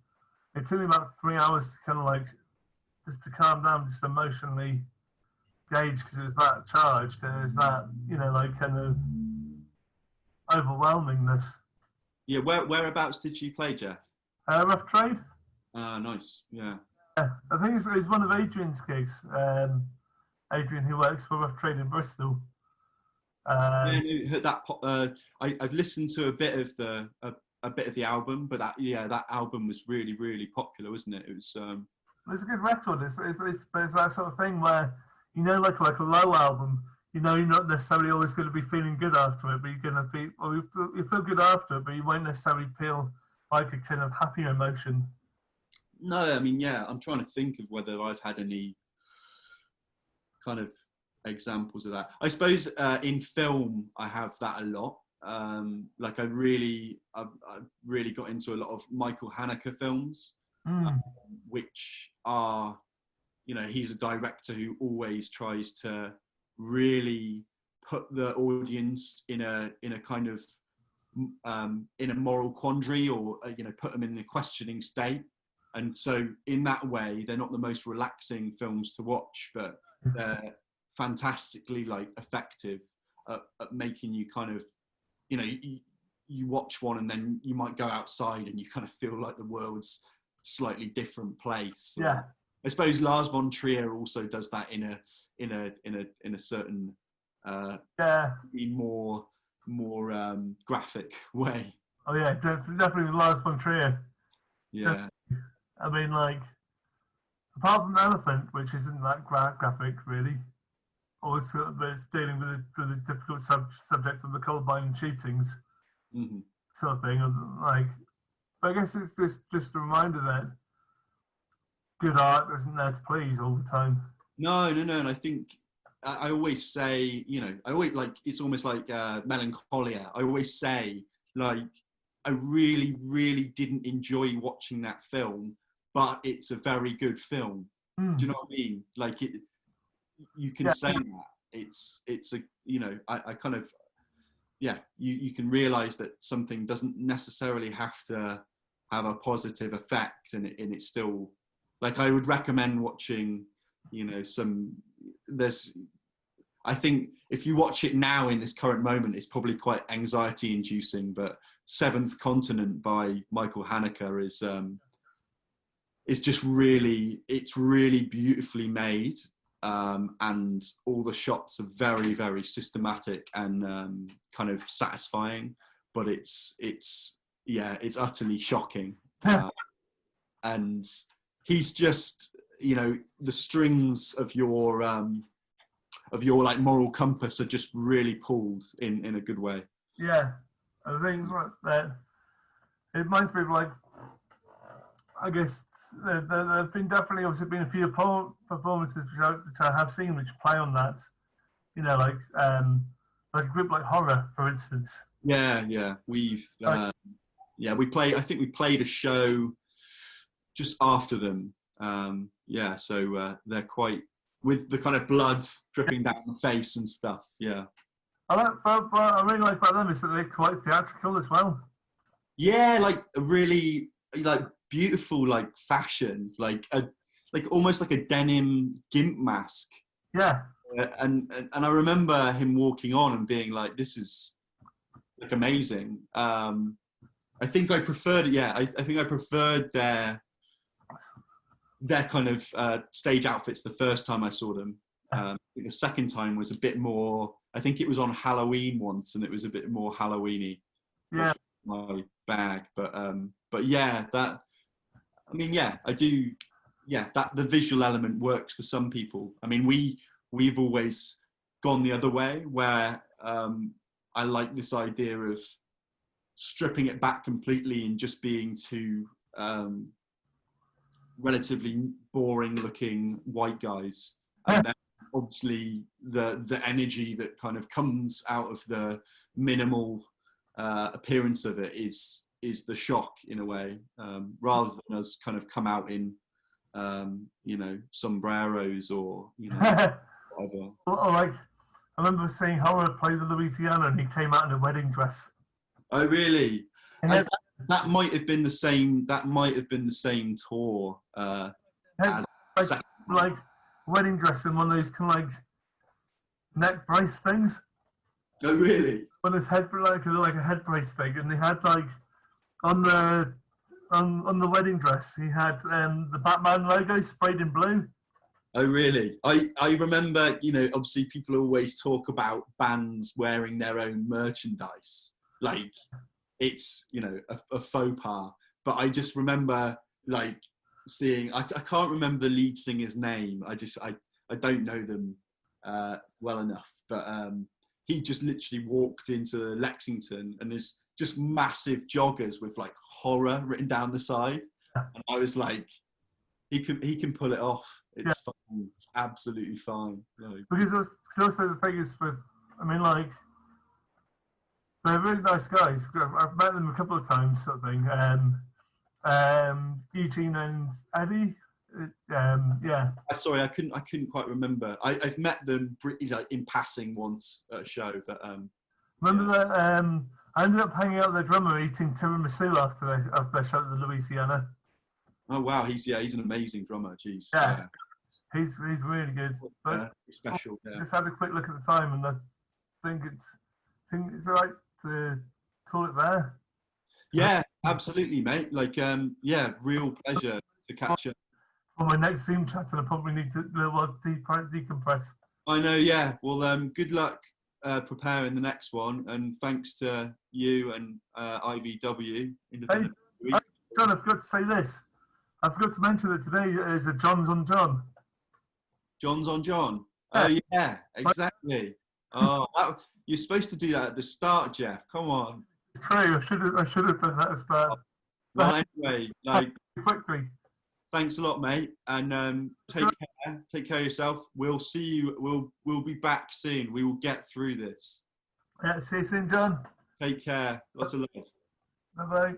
it took me about 3 hours to kind of like, just to calm down, just emotionally gauge, because it was that charged, and it was that, like kind of overwhelmingness. Yeah, whereabouts did she play, Jeff? Rough Trade. Nice, yeah. I think it's one of Adrian's gigs. Adrian, who works for Rough Trade in Bristol. I've listened to a bit of the album, but that album was really, really popular, wasn't it? It was. It's a good record. It's that sort of thing where, like a low album, you're not necessarily always going to be feeling good after it, but you're going to be, or you feel good after it, but you won't necessarily feel like a kind of happy emotion. No, I mean, yeah, I'm trying to think of whether I've had any kind of examples of that. I suppose in film I have that a lot. Like I've really got into a lot of Michael Haneke films, which are, he's a director who always tries to really put the audience in a kind of in a moral quandary, or put them in a questioning state. And so in that way, they're not the most relaxing films to watch, but they're fantastically like effective at making you kind of, you watch one and then you might go outside and you kind of feel like the world's slightly different place. Yeah. I suppose Lars von Trier also does that in a certain more graphic way. Oh yeah, definitely Lars von Trier. Yeah. Definitely. I mean, like, apart from Elephant, which isn't that graphic really, but it's dealing with the difficult subject of the Columbine shootings, sort of thing. Like, but I guess it's just a reminder that good art isn't there to please all the time. No, and I think I always say, I always like, it's almost like Melancholia. I always say, like, I really, really didn't enjoy watching that film, but it's a very good film. Do you know what I mean? Like, you can say that it's a, I kind of, you can realize that something doesn't necessarily have to have a positive effect, and it's still, like, I would recommend watching, I think if you watch it now in this current moment, it's probably quite anxiety inducing, but Seventh Continent by Michael Haneke is just really, it's really beautifully made. And all the shots are very, very systematic and kind of satisfying, but it's utterly shocking. And he's just, the strings of your like moral compass are just really pulled in a good way. Yeah, I think that it reminds me of, like, I guess there have been definitely obviously been a few performances which I have seen which play on that, like a group like Horror, for instance. Yeah, we've I think we played a show just after them. So they're quite, with the kind of blood dripping down the face and stuff. Yeah. But I really like about them is that they're quite theatrical as well. Yeah, like a really like beautiful like fashion, like almost like a denim gimp mask. Yeah. And I remember him walking on and being like, "This is like amazing." I think I preferred it. Yeah, I think I preferred their kind of stage outfits the first time I saw them. The second time was a bit more I think it was on Halloween once, and it was a bit more Halloweeny. Yeah. My bag, but yeah, that. I mean, yeah, I do. Yeah, that the visual element works for some people. I mean, we've always gone the other way, where I like this idea of stripping it back completely and just being two relatively boring looking white guys, and then obviously the energy that kind of comes out of the minimal appearance of it is the shock in a way, rather than us kind of come out in you know, sombreros or, you know, whatever. Well, like, I remember seeing Howard play the Louisiana, and he came out in a wedding dress. Oh really? And And that might have been the same. That might have been the same tour. had, As like wedding dress and one of those kind of like neck brace things. Oh really? One of those head like a head brace thing, and they had like on the wedding dress, he had the Batman logo sprayed in blue. Oh really? I remember, you know, obviously people always talk about bands wearing their own merchandise, like it's, you know, a faux pas. But I just remember like seeing, I can't remember the lead singer's name. I don't know them well enough. But he just literally walked into Lexington, and there's just massive joggers with like horror written down the side, and I was like, he can pull it off. It's fine. It's absolutely fine. Like, Because also the thing is with, I mean, like, they're really nice guys. I've met them a couple of times, sort of thing. Eugene and Eddie. Yeah. sorry, I couldn't quite remember. I've met them pretty, like, in passing once at a show, but Remember that? I ended up hanging out with their drummer eating tiramisu after their show at the Louisiana. oh wow, he's an amazing drummer. Jeez. Yeah. He's really good. But Special. Yeah. just had a quick look at the time, and I think it's all right to call it there. Yeah, absolutely, mate. Like, yeah, real pleasure to catch up. For my next Zoom chat, and I probably need to decompress. I know, yeah. Well, good luck preparing the next one, and thanks to you and IVW. Hey, John, I forgot to say this. I forgot to mention that today is a John's on John. John's on John. Oh yeah, exactly. Oh, you're supposed to do that at the start, Jeff. Come on. It's true. I should have done that at the start. Well, anyway, like, quickly. thanks a lot, mate, and take care. Take care of yourself. We'll see you. We'll be back soon. We will get through this. Yeah, see you soon, John. Take care. Lots of love. Bye bye.